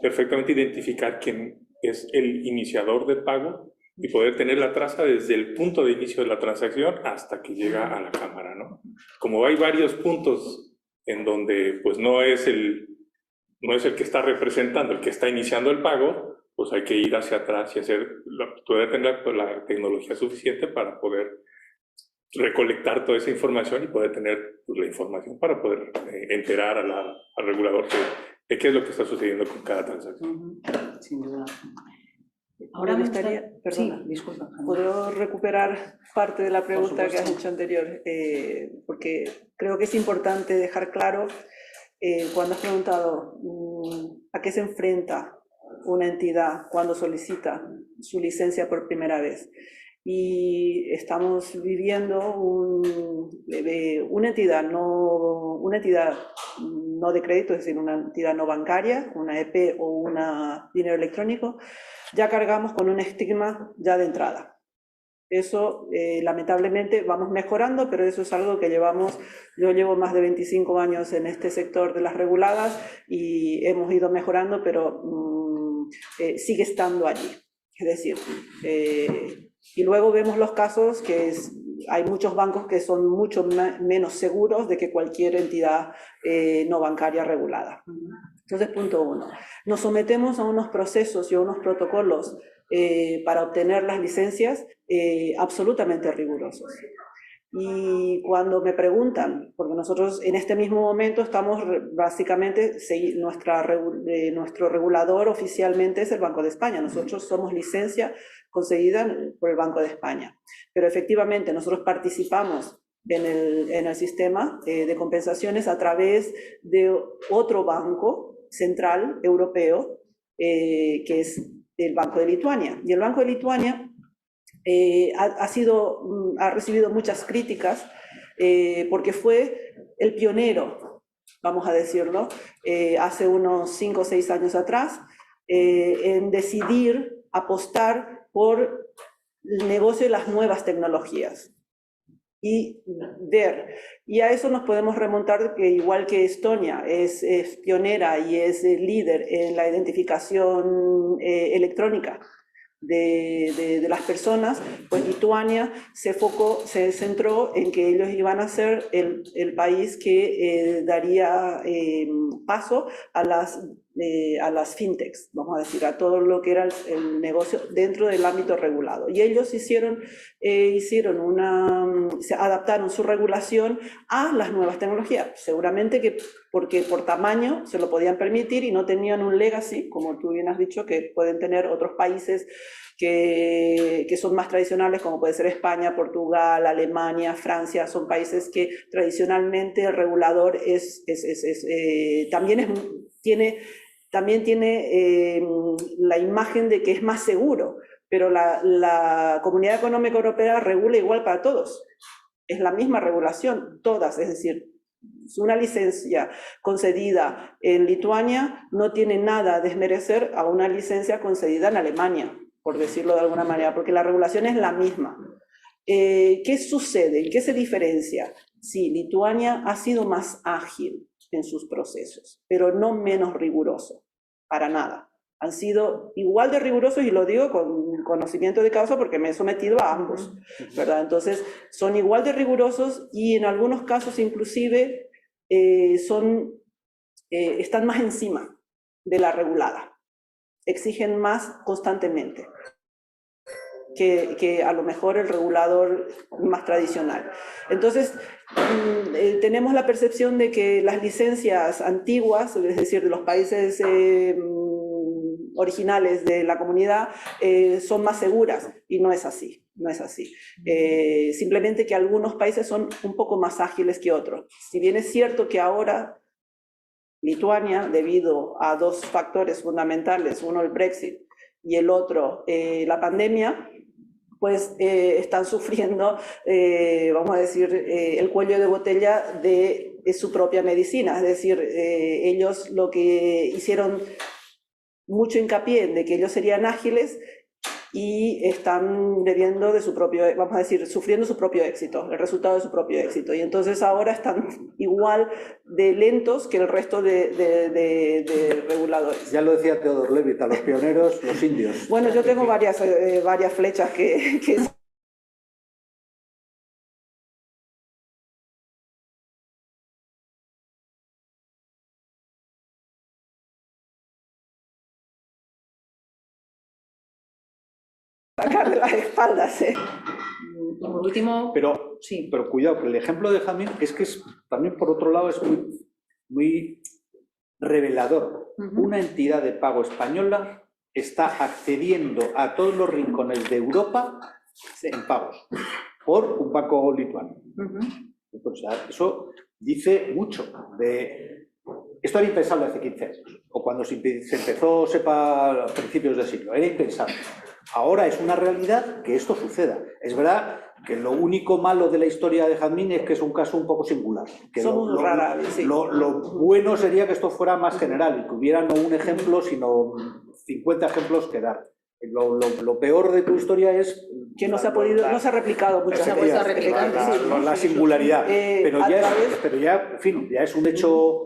perfectamente identificar quién es el iniciador de pago y poder tener la traza desde el punto de inicio de la transacción hasta que llega a la cámara, ¿no? Como hay varios puntos en donde pues no es el que está representando, el que está iniciando el pago, pues hay que ir hacia atrás y poder tener la tecnología suficiente para poder recolectar toda esa información y poder tener pues, la información para poder enterar al regulador de qué es lo que está sucediendo con cada transacción. Sin duda. Ahora me gustaría, perdona, sí, disculpa. ¿puedo recuperar parte de la pregunta que has hecho anterior? Porque creo que es importante dejar claro, cuando has preguntado a qué se enfrenta una entidad cuando solicita su licencia por primera vez. Y estamos viviendo una entidad no de crédito, es decir, una entidad no bancaria, una EP o un dinero electrónico, ya cargamos con un estigma ya de entrada. Eso, lamentablemente, vamos mejorando, pero eso es algo que yo llevo más de 25 años en este sector de las reguladas y hemos ido mejorando, pero sigue estando allí. Es decir, y luego vemos los casos que hay muchos bancos que son mucho menos seguros de que cualquier entidad no bancaria regulada. Entonces, punto 1. Nos sometemos a unos procesos y a unos protocolos para obtener las licencias absolutamente rigurosos. Y cuando me preguntan, porque nosotros en este mismo momento estamos básicamente, nuestro regulador oficialmente es el Banco de España, nosotros somos licencia concedida por el Banco de España, pero efectivamente nosotros participamos en el sistema de compensaciones a través de otro banco central europeo, que es el Banco de Lituania. Y el Banco de Lituania ha recibido muchas críticas porque fue el pionero, vamos a decirlo, hace unos 5 o 6 años atrás, en decidir apostar por el negocio de las nuevas tecnologías. y ver. Y a eso nos podemos remontar que igual que Estonia es pionera y es líder en la identificación electrónica de las personas, pues Lituania se centró en que ellos iban a ser el país que daría paso a las fintechs, vamos a decir, a todo lo que era el negocio dentro del ámbito regulado. Y ellos se adaptaron su regulación a las nuevas tecnologías, seguramente que porque por tamaño se lo podían permitir y no tenían un legacy, como tú bien has dicho, que pueden tener otros países que son más tradicionales, como puede ser España, Portugal, Alemania, Francia. Son países que tradicionalmente el regulador también tiene la imagen de que es más seguro, pero la Comunidad Económica Europea regula igual para todos. Es la misma regulación, todas, es decir, una licencia concedida en Lituania no tiene nada a desmerecer a una licencia concedida en Alemania, por decirlo de alguna manera, porque la regulación es la misma. ¿Qué sucede? ¿En qué se diferencia? Sí, Lituania ha sido más ágil en sus procesos, pero no menos riguroso, para nada. Han sido igual de rigurosos, y lo digo con conocimiento de causa porque me he sometido a ambos, ¿verdad? Entonces, son igual de rigurosos y en algunos casos inclusive están más encima de la regulada. Exigen más constantemente que a lo mejor el regulador más tradicional. Entonces, tenemos la percepción de que las licencias antiguas, es decir, de los países originales de la comunidad, son más seguras, y no es así, no es así. Simplemente que algunos países son un poco más ágiles que otros. Si bien es cierto que ahora Lituania, debido a dos factores fundamentales, uno el Brexit y el otro la pandemia, pues están sufriendo, vamos a decir, el cuello de botella de su propia medicina. Es decir, ellos lo que hicieron mucho hincapié en de que ellos serían ágiles, y están bebiendo de su propio, vamos a decir, sufriendo su propio éxito, el resultado de su propio éxito. Y entonces ahora están igual de lentos que el resto de reguladores. Ya lo decía Theodor Levitt, a los pioneros, los indios. Bueno, yo tengo varias flechas que sacar de las espaldas. Y por último, Pero cuidado, que el ejemplo de Jamín es que también por otro lado es muy revelador. Una entidad de pago española está accediendo a todos los rincones de Europa en pagos por un banco lituano. O sea, eso dice mucho de... Esto era impensable hace 15 años, o cuando se empezó SEPA a principios de siglo, era impensable. Ahora es una realidad que esto suceda. Es verdad que lo único malo de la historia de Jazmín es que es un caso un poco singular. Que Somos raras, sí. Lo bueno sería que esto fuera más general y que hubiera no un ejemplo, sino 50 ejemplos que dar. Lo peor de tu historia es que no se ha replicado muchas veces. La singularidad. Pero ya, en fin, ya es un hecho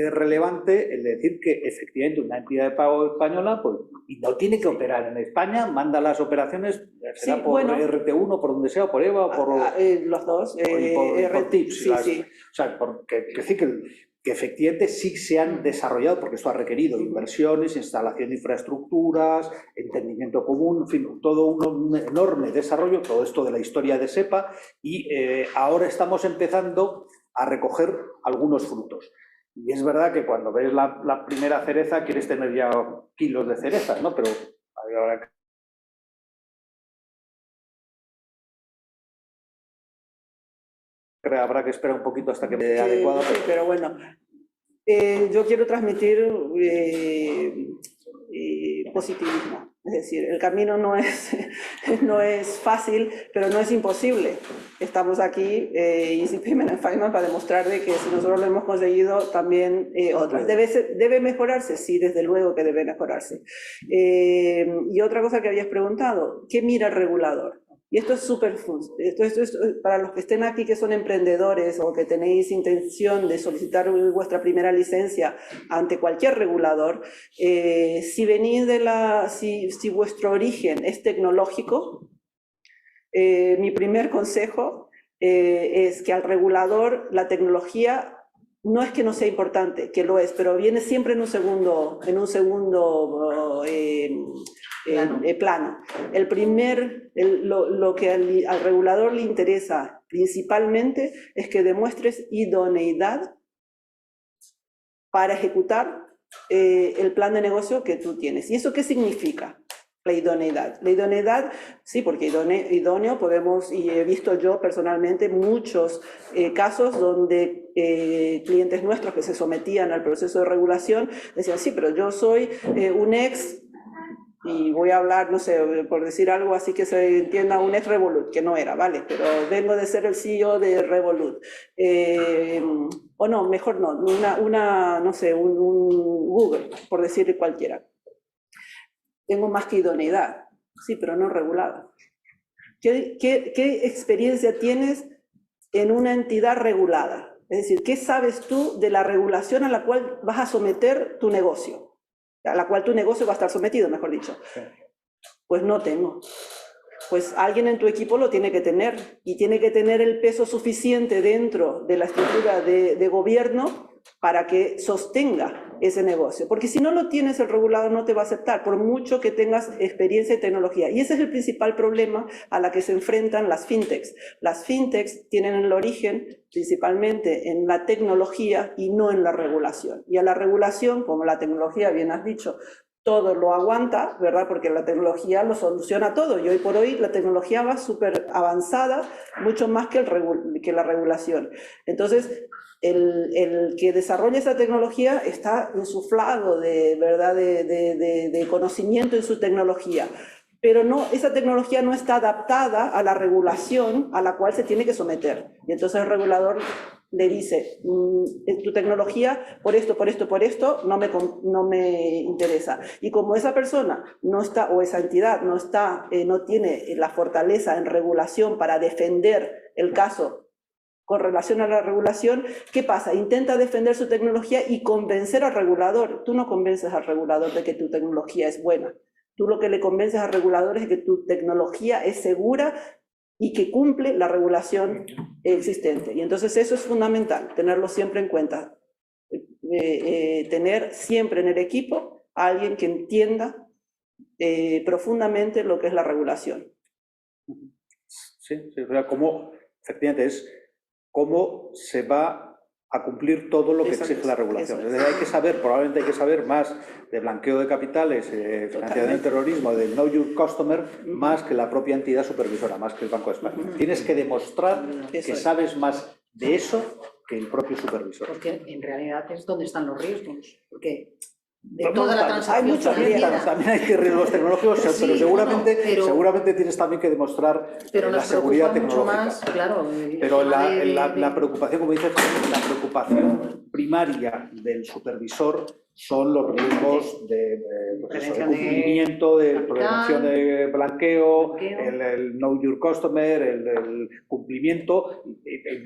relevante el decir que efectivamente una entidad de pago española pues, y no tiene que operar en España, manda las operaciones, será por RT1, por donde sea, por EVA o por los dos, por TIPS. O sea, que efectivamente sí se han desarrollado, porque esto ha requerido inversiones, instalación de infraestructuras, entendimiento común, en fin, todo un enorme desarrollo, todo esto de la historia de SEPA, y ahora estamos empezando a recoger algunos frutos. Y es verdad que cuando ves la primera cereza quieres tener ya kilos de cerezas, ¿no? Pero habrá que esperar un poquito hasta que me adecuada. Sí, pero bueno, yo quiero transmitir positivismo. Es decir, el camino no es fácil, pero no es imposible. Estamos aquí, Easy Payment and Finance, para demostrar de que si nosotros lo hemos conseguido, también otras. ¿Debe mejorarse? Sí, desde luego que debe mejorarse. Y otra cosa que habías preguntado, ¿qué mira el regulador? Y esto es súper, para los que estén aquí que son emprendedores o que tenéis intención de solicitar vuestra primera licencia ante cualquier regulador, si venís si vuestro origen es tecnológico, mi primer consejo es que al regulador la tecnología no es que no sea importante, que lo es, pero viene siempre en un segundo plano. Lo que al regulador le interesa principalmente es que demuestres idoneidad para ejecutar el plan de negocio que tú tienes. ¿Y eso qué significa? La idoneidad. La idoneidad, sí, porque idóneo podemos, y he visto yo personalmente muchos casos donde clientes nuestros que se sometían al proceso de regulación decían, sí, pero yo soy un ex, y voy a hablar, no sé, por decir algo así que se entienda, un ex Revolut, que no era, ¿vale? Pero vengo de ser el CEO de Revolut. O no, mejor no, no sé, un Google, por decir cualquiera. Tengo más que idoneidad, sí, pero no regulada. ¿Qué experiencia tienes en una entidad regulada? Es decir, ¿qué sabes tú de la regulación a la cual vas a someter tu negocio? A la cual tu negocio va a estar sometido, mejor dicho. Pues no tengo. Pues alguien en tu equipo lo tiene que tener, y tiene que tener el peso suficiente dentro de la estructura de gobierno para que sostenga ese negocio. Porque si no lo tienes, el regulador no te va a aceptar, por mucho que tengas experiencia y tecnología. Y ese es el principal problema a la que se enfrentan las fintechs. Las fintechs tienen el origen principalmente en la tecnología y no en la regulación. Y a la regulación, como la tecnología, bien has dicho, todo lo aguanta, ¿verdad? Porque la tecnología lo soluciona todo, y hoy por hoy la tecnología va súper avanzada, mucho más que la regulación. Entonces, el que desarrolla esa tecnología está insuflado de conocimiento en su tecnología, pero esa tecnología no está adaptada a la regulación a la cual se tiene que someter. Y entonces el regulador le dice, tu tecnología por esto no me interesa. Y como esa persona no está, o esa entidad no tiene la fortaleza en regulación para defender el caso con relación a la regulación, ¿qué pasa? Intenta defender su tecnología y convencer al regulador. Tú no convences al regulador de que tu tecnología es buena. Tú lo que le convences al regulador es que tu tecnología es segura y que cumple la regulación existente. Y entonces eso es fundamental, tenerlo siempre en cuenta. Tener siempre en el equipo a alguien que entienda profundamente lo que es la regulación. Sí, como efectivamente es cómo se va a cumplir todo lo que exige la regulación. Es decir, hay que saber, probablemente hay que saber más de blanqueo de capitales, financiación del terrorismo, del Know Your Customer, más que la propia entidad supervisora, más que el Banco de España. Tienes que demostrar que sabes más de eso que el propio supervisor. Porque en realidad es donde están los riesgos. Porque de toda la transacción también hay que riesgos tecnológicos, sí, pero seguramente tienes también que demostrar la seguridad tecnológica. Más, claro, pero la preocupación, como dices, la preocupación primaria del supervisor son los riesgos de cumplimiento, de prevención de blanqueo, el Know Your Customer, el cumplimiento,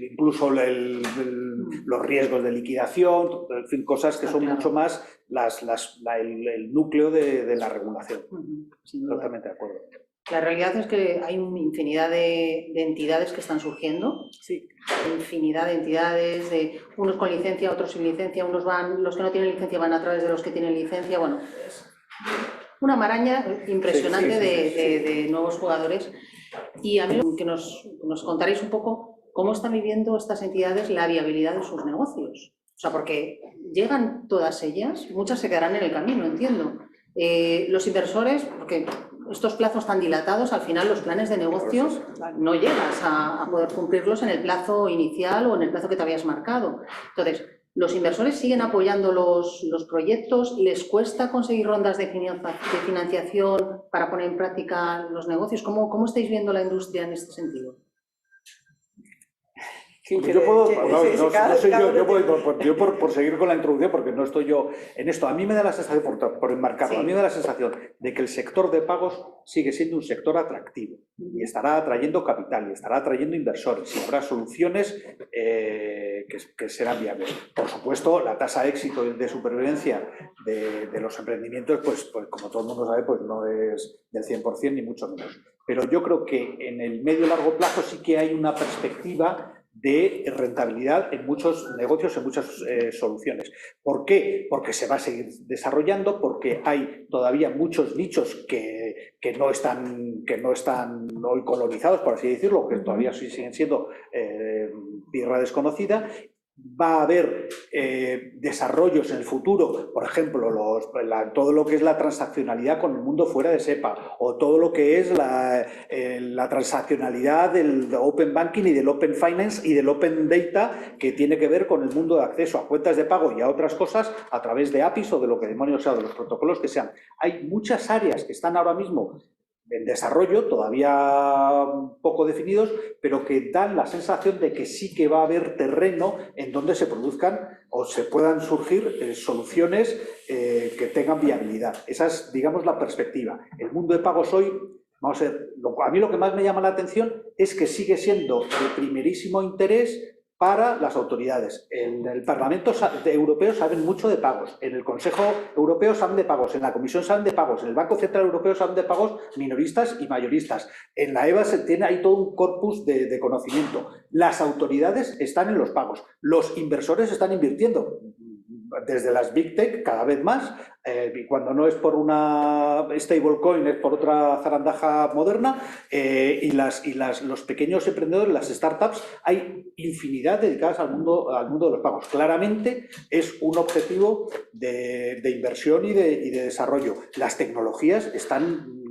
incluso los riesgos de liquidación, en fin, cosas que son mucho más el núcleo de la regulación. Totalmente de acuerdo. La realidad es que hay una infinidad de entidades que están surgiendo, sí. Infinidad de entidades, de unos con licencia, otros sin licencia, los que no tienen licencia van a través de los que tienen licencia, bueno, es una maraña impresionante de nuevos jugadores. Y a mí que nos contaréis un poco cómo están viviendo estas entidades la viabilidad de sus negocios. O sea, porque llegan todas ellas, muchas se quedarán en el camino, entiendo. Los inversores, porque estos plazos tan dilatados, al final los planes de negocio no llegas a poder cumplirlos en el plazo inicial o en el plazo que te habías marcado. Entonces, los inversores siguen apoyando los proyectos, les cuesta conseguir rondas de financiación para poner en práctica los negocios. ¿Cómo estáis viendo la industria en este sentido? ¿Quién Yo quiere- puedo, quién- no, ese- no, ese cada- no soy cada yo, uno yo, tiene- por seguir con la introducción, porque no estoy yo en esto. A mí me da la sensación, por enmarcarlo, Sí. a mí me da la sensación de que el sector de pagos sigue siendo un sector atractivo y estará atrayendo capital y estará atrayendo inversores y habrá soluciones que serán viables. Por supuesto, la tasa de éxito de supervivencia de los emprendimientos, pues como todo el mundo sabe, pues no es del 100% ni mucho menos. Pero yo creo que en el medio y largo plazo sí que hay una perspectiva de rentabilidad en muchos negocios, en muchas soluciones. ¿Por qué? Porque se va a seguir desarrollando, porque hay todavía muchos nichos que no están hoy colonizados, por así decirlo, que todavía siguen siendo tierra desconocida. Va a haber desarrollos en el futuro, por ejemplo, todo lo que es la transaccionalidad con el mundo fuera de SEPA, o todo lo que es la transaccionalidad del Open Banking y del Open Finance y del Open Data, que tiene que ver con el mundo de acceso a cuentas de pago y a otras cosas a través de APIs o de lo que demonios sea, de los protocolos que sean. Hay muchas áreas que están ahora mismo en desarrollo, todavía poco definidos, pero que dan la sensación de que sí que va a haber terreno en donde se produzcan o se puedan surgir soluciones que tengan viabilidad. Esa es, digamos, la perspectiva. El mundo de pagos hoy, vamos a ver, a mí lo que más me llama la atención es que sigue siendo de primerísimo interés para las autoridades. En el Parlamento Europeo saben mucho de pagos, en el Consejo Europeo saben de pagos, en la Comisión saben de pagos, en el Banco Central Europeo saben de pagos minoristas y mayoristas. En la EVA se tiene ahí todo un corpus de conocimiento. Las autoridades están en los pagos, los inversores están invirtiendo. Desde las Big Tech cada vez más, y cuando no es por una stablecoin es por otra zarandaja moderna, y los pequeños emprendedores, las startups, hay infinidad dedicadas al mundo de los pagos. Claramente es un objetivo de inversión y de desarrollo. Las tecnologías están,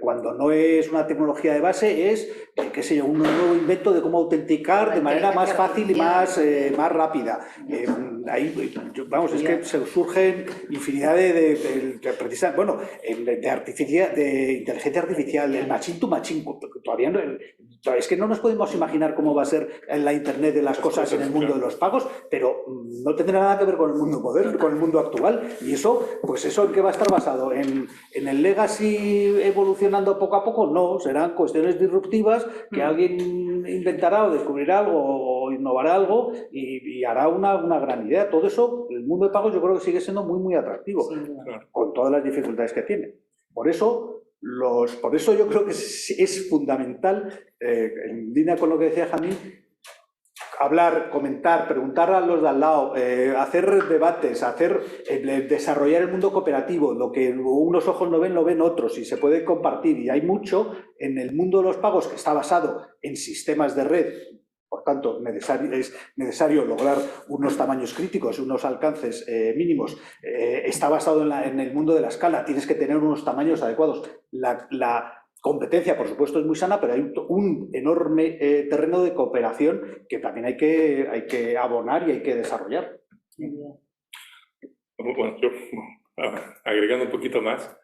cuando no es una tecnología de base, es, qué sé yo, un nuevo invento de cómo autenticar de manera más fácil y más rápida. Ahí, vamos, es que se surgen infinidad de inteligencia artificial, el machine to machine, todavía no, es que no nos podemos imaginar cómo va a ser la Internet de las cosas en el mundo de los pagos, pero no tendrá nada que ver con el mundo moderno, con el mundo actual, y eso, pues eso ¿en qué va a estar basado? ¿En el legacy evolucionando poco a poco? No, serán cuestiones disruptivas que alguien inventará o descubrirá algo o innovará algo y hará una gran idea. Todo eso, el mundo de pagos yo creo que sigue siendo muy, muy atractivo, con todas las dificultades que tiene. Por eso yo creo que es fundamental, en línea con lo que decía Jamín, hablar, comentar, preguntar a los de al lado, hacer debates, desarrollar el mundo cooperativo. Lo que unos ojos no ven, lo ven otros y se puede compartir. Y hay mucho en el mundo de los pagos que está basado en sistemas de red. Por tanto, es necesario lograr unos tamaños críticos, unos alcances mínimos. Está basado en el mundo de la escala. Tienes que tener unos tamaños adecuados. La competencia, por supuesto, es muy sana, pero hay un enorme terreno de cooperación que también hay que abonar y hay que desarrollar. Bueno, yo, agregando un poquito más,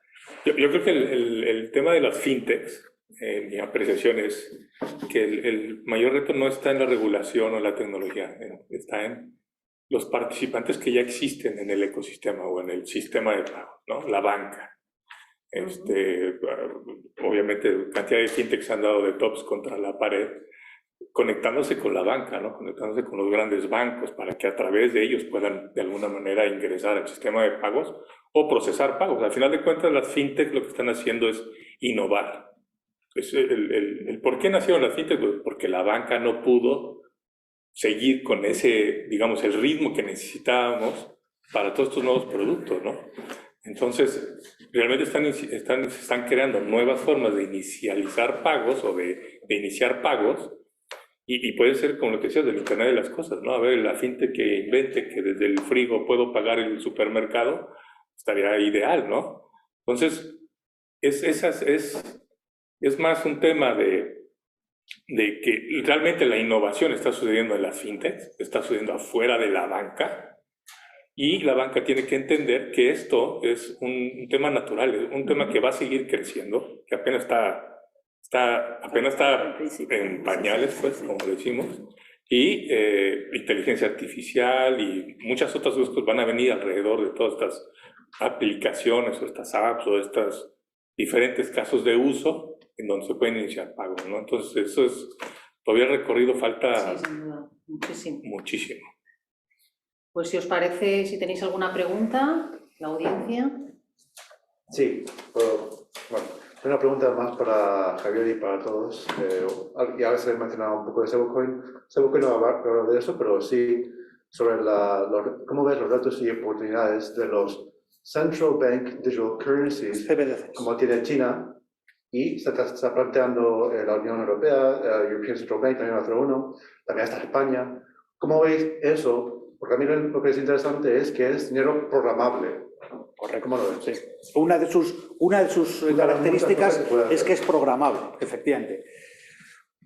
yo creo que el tema de las fintechs, mi apreciación es que el mayor reto no está en la regulación o la tecnología, está en los participantes que ya existen en el ecosistema o en el sistema de pago, ¿no? La banca. Obviamente, cantidad de fintechs han dado de tops contra la pared, conectándose con la banca, ¿no? Conectándose con los grandes bancos para que a través de ellos puedan de alguna manera ingresar al sistema de pagos o procesar pagos. Al final de cuentas, las fintechs lo que están haciendo es innovar. ¿Por qué nacieron las fintechs? Pues porque la banca no pudo seguir con ese, digamos, el ritmo que necesitábamos para todos estos nuevos productos, ¿no? Entonces, realmente se están creando nuevas formas de inicializar pagos o de iniciar pagos y puede ser como lo que decías del Internet de las cosas, ¿no? A ver, la fintech que invente que desde el frigo puedo pagar el supermercado, estaría ideal, ¿no? Entonces, es más un tema de que realmente la innovación está sucediendo en las fintechs, está sucediendo afuera de la banca, y la banca tiene que entender que esto es un tema natural, un tema que va a seguir creciendo, que apenas está en pañales, pues, como decimos, y inteligencia artificial y muchas otras cosas que van a venir alrededor de todas estas aplicaciones o estas apps o estos diferentes casos de uso en donde se pueden iniciar pagos, ¿no? Entonces eso es, todavía el recorrido falta Sí, sin duda, muchísimo. muchísimo. Pues si os parece, si tenéis alguna pregunta, la audiencia. Sí, bueno, una pregunta más para Javier y para todos. Y ahora se ha mencionado un poco de Stablecoin. Stablecoin no va a hablar de eso, pero sí sobre cómo ves los retos y oportunidades de los Central Bank Digital Currencies, CBDCs. como tiene China, y se está planteando la Unión Europea, European Central Bank también va a hacer uno, también está España. ¿Cómo veis eso? Porque a mí lo que es interesante es que es dinero programable. Correcto. ¿Cómo lo ves? Sí. Una de sus características es que es programable, efectivamente.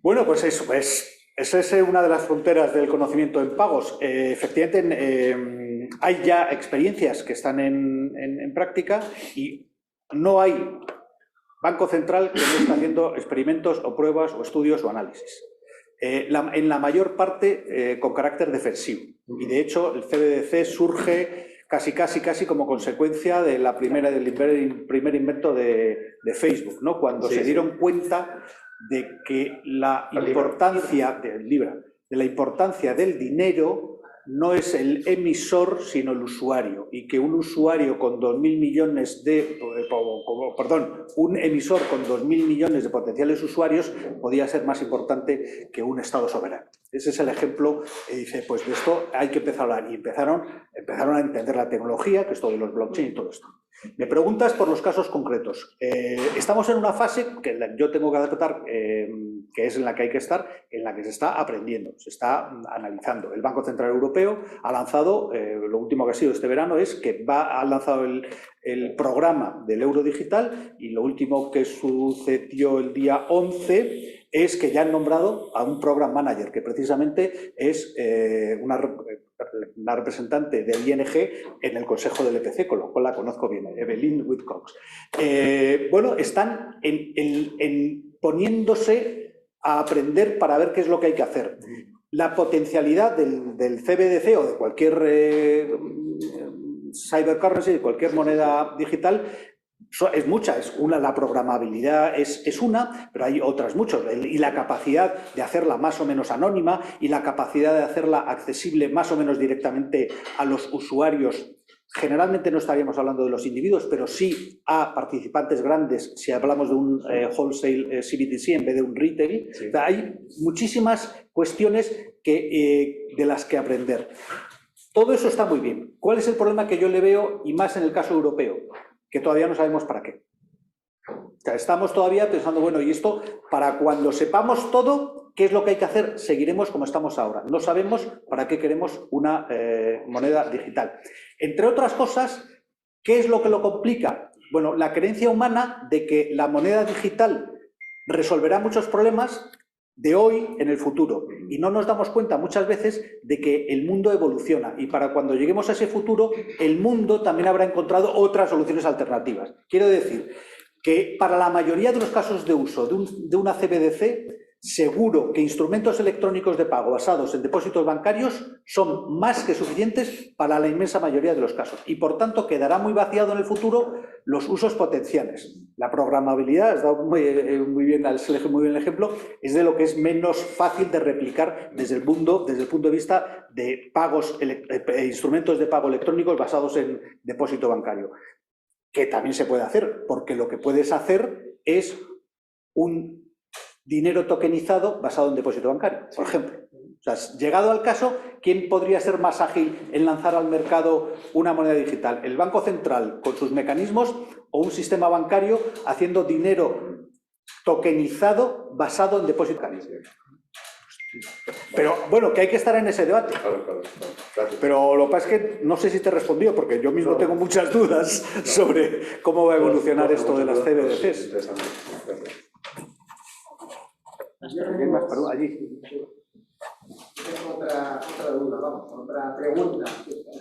Bueno, pues eso, esa es una de las fronteras del conocimiento en pagos. Efectivamente, hay ya experiencias que están en práctica y no hay banco central que no esté haciendo experimentos o pruebas o estudios o análisis. En la mayor parte con carácter defensivo. Y de hecho el CBDC surge casi como consecuencia de del primer invento de Facebook, ¿no? Cuando se dieron cuenta de que la importancia de la importancia del dinero no es el emisor, sino el usuario, y que un usuario con 2.000 millones un emisor con 2.000 millones de potenciales usuarios podía ser más importante que un Estado soberano. Ese es el ejemplo, y dice, pues de esto hay que empezar a hablar, y empezaron a entender la tecnología, que es todo de los blockchain y todo esto. Me preguntas por los casos concretos. Estamos en una fase que yo tengo que adaptar, que es en la que hay que estar, en la que se está aprendiendo, se está analizando. El Banco Central Europeo ha lanzado, lo último que ha sido este verano es que ha lanzado el programa del euro digital, y lo último que sucedió el día 11 es que ya han nombrado a un program manager, que precisamente es una representante del ING en el consejo del EPC, con lo cual la conozco bien, Evelyn Whitcox. Bueno, están poniéndose a aprender para ver qué es lo que hay que hacer. La potencialidad del CBDC o de cualquier cybercurrency, de cualquier moneda digital, es mucha, la programabilidad es una, pero hay otras muchas, y la capacidad de hacerla más o menos anónima y la capacidad de hacerla accesible más o menos directamente a los usuarios. Generalmente no estaríamos hablando de los individuos, pero sí a participantes grandes si hablamos de un wholesale CBDC en vez de un retail. Sí. O sea, hay muchísimas cuestiones de las que aprender. Todo eso está muy bien. ¿Cuál es el problema que yo le veo, y más en el caso europeo? Que todavía no sabemos para qué. O sea, estamos todavía pensando, bueno, y esto, para cuando sepamos todo, ¿qué es lo que hay que hacer? Seguiremos como estamos ahora. No sabemos para qué queremos una moneda digital. Entre otras cosas, ¿qué es lo que lo complica? Bueno, la creencia humana de que la moneda digital resolverá muchos problemas de hoy en el futuro, y no nos damos cuenta muchas veces de que el mundo evoluciona, y para cuando lleguemos a ese futuro el mundo también habrá encontrado otras soluciones alternativas. Quiero decir que para la mayoría de los casos de uso de una CBDC, seguro que instrumentos electrónicos de pago basados en depósitos bancarios son más que suficientes para la inmensa mayoría de los casos, y por tanto quedará muy vaciado en el futuro los usos potenciales. La programabilidad, has dado muy bien el ejemplo, es de lo que es menos fácil de replicar desde el punto de vista de pagos, instrumentos de pago electrónicos basados en depósito bancario, que también se puede hacer, porque lo que puedes hacer es un dinero tokenizado basado en depósito bancario, por ejemplo. O sea, llegado al caso, ¿quién podría ser más ágil en lanzar al mercado una moneda digital? ¿El Banco Central con sus mecanismos o un sistema bancario haciendo dinero tokenizado basado en depósito bancario? Pero bueno, que hay que estar en ese debate. Claro. Pero lo que pasa es que no sé si te he respondido, porque yo mismo tengo muchas dudas sobre cómo va a evolucionar esto de las CBDCs. ¿Alguien más? Perdón, allí. Tengo otra duda, otra pregunta.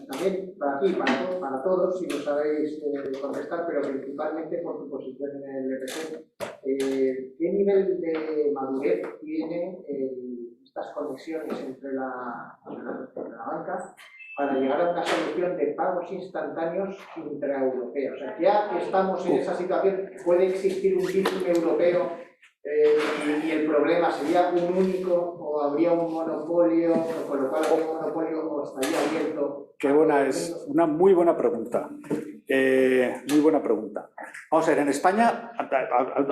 También para ti, para todos, si lo sabéis contestar, pero principalmente por tu posición en el EPC. ¿qué nivel de madurez tiene estas conexiones entre la banca para llegar a una solución de pagos instantáneos intraeuropeos? O sea, ya estamos en esa situación, puede existir un Bizum europeo y el problema sería un único, o habría un monopolio, con lo cual habría un monopolio o estaría abierto. Qué buena, es una muy buena pregunta. Muy buena pregunta. Vamos a ver, en España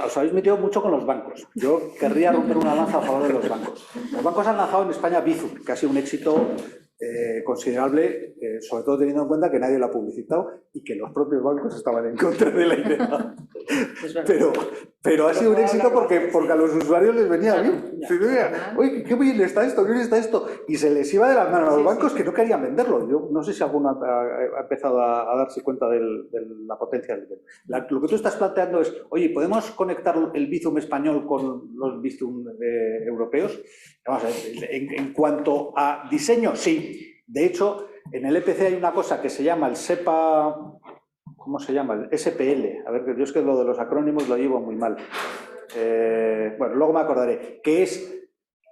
os habéis metido mucho con los bancos. Yo querría romper una lanza a favor de los bancos. Los bancos han lanzado en España Bizum, que ha sido un éxito considerable, sobre todo teniendo en cuenta que nadie lo ha publicitado y que los propios bancos estaban en contra de la idea. Pero ha sido un éxito porque a los usuarios les venía bien. Oye, qué bien está esto, qué bien está esto. Y se les iba de las manos a los bancos que no querían venderlo. Yo no sé si alguno ha empezado a darse cuenta de la potencia del nivel. Lo que tú estás planteando es, oye, ¿podemos conectar el Bizum español con los Bizum europeos? Vamos a ver, en cuanto a diseño, sí. De hecho, en el EPC hay una cosa que se llama el SEPA, ¿cómo se llama? El SPL. A ver, yo es que lo de los acrónimos lo llevo muy mal. Bueno, luego me acordaré. Que es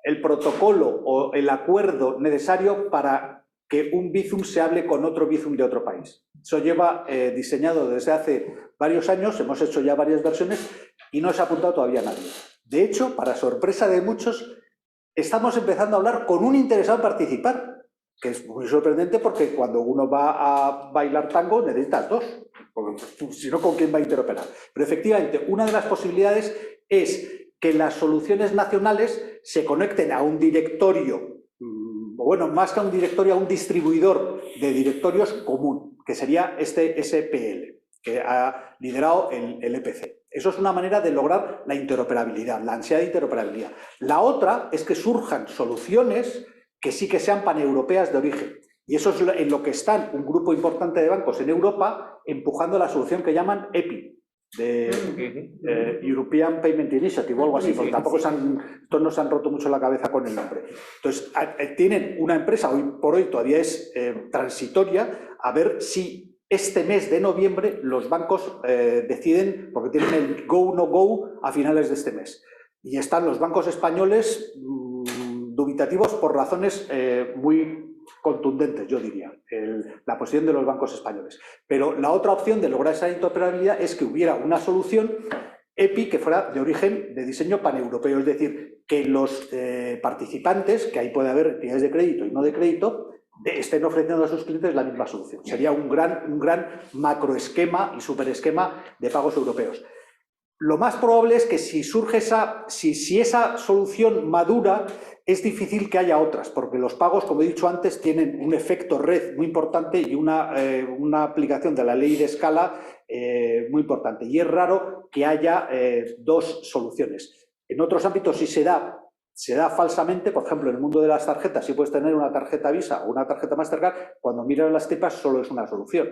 el protocolo o el acuerdo necesario para que un Bizum se hable con otro Bizum de otro país. Eso lleva diseñado desde hace varios años, hemos hecho ya varias versiones y no se ha apuntado todavía nadie. De hecho, para sorpresa de muchos, estamos empezando a hablar con un interesado en participar, que es muy sorprendente porque cuando uno va a bailar tango necesitas dos, porque si no, ¿con quién va a interoperar? Pero efectivamente, una de las posibilidades es que las soluciones nacionales se conecten a un directorio, o bueno, más que a un directorio, a un distribuidor de directorios común, que sería este SPL, que ha liderado el EPC. Eso es una manera de lograr la interoperabilidad, la ansiedad de interoperabilidad. La otra es que surjan soluciones que sí que sean paneuropeas de origen. Y eso es en lo que están un grupo importante de bancos en Europa empujando la solución que llaman EPI, de European Payment Initiative o algo así, porque tampoco todos nos han roto mucho la cabeza con el nombre. Entonces, tienen una empresa, hoy por hoy todavía es transitoria, a ver si este mes de noviembre los bancos deciden, porque tienen el go, no go a finales de este mes. Y están los bancos españoles dubitativos por razones muy contundentes, yo diría, la posición de los bancos españoles. Pero la otra opción de lograr esa interoperabilidad es que hubiera una solución EPI que fuera de origen de diseño paneuropeo, es decir, que los participantes, que ahí puede haber entidades de crédito y no de crédito, estén ofreciendo a sus clientes la misma solución. Sería un gran macroesquema y superesquema de pagos europeos. Lo más probable es que si surge si esa solución madura, es difícil que haya otras, porque los pagos, como he dicho antes, tienen un efecto red muy importante y una aplicación de la ley de escala muy importante. Y es raro que haya dos soluciones. En otros ámbitos sí se da falsamente, por ejemplo, en el mundo de las tarjetas, si puedes tener una tarjeta Visa o una tarjeta Mastercard, cuando miras las tipas solo es una solución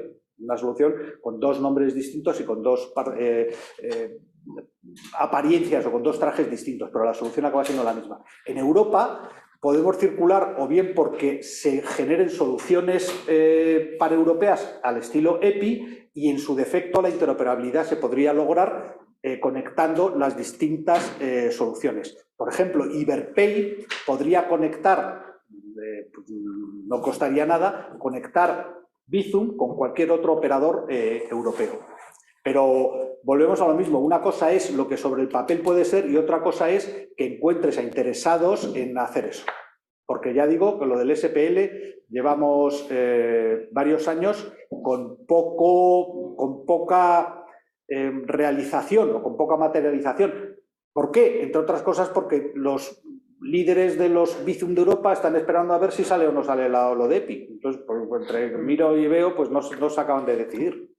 con dos nombres distintos y con dos apariencias o con dos trajes distintos, pero la solución acaba siendo la misma. En Europa podemos circular o bien porque se generen soluciones paneuropeas al estilo EPI y en su defecto la interoperabilidad se podría lograr conectando las distintas soluciones. Por ejemplo, Iberpay podría conectar, no costaría nada, conectar Bizum con cualquier otro operador europeo. Pero volvemos a lo mismo, una cosa es lo que sobre el papel puede ser y otra cosa es que encuentres a interesados en hacer eso. Porque ya digo que lo del SPL llevamos varios años con poca realización o con poca materialización. ¿Por qué? Entre otras cosas porque los líderes de los Bizum de Europa están esperando a ver si sale o no sale lo de EPI. Entonces, pues, entre miro y veo, pues no se acaban de decidir.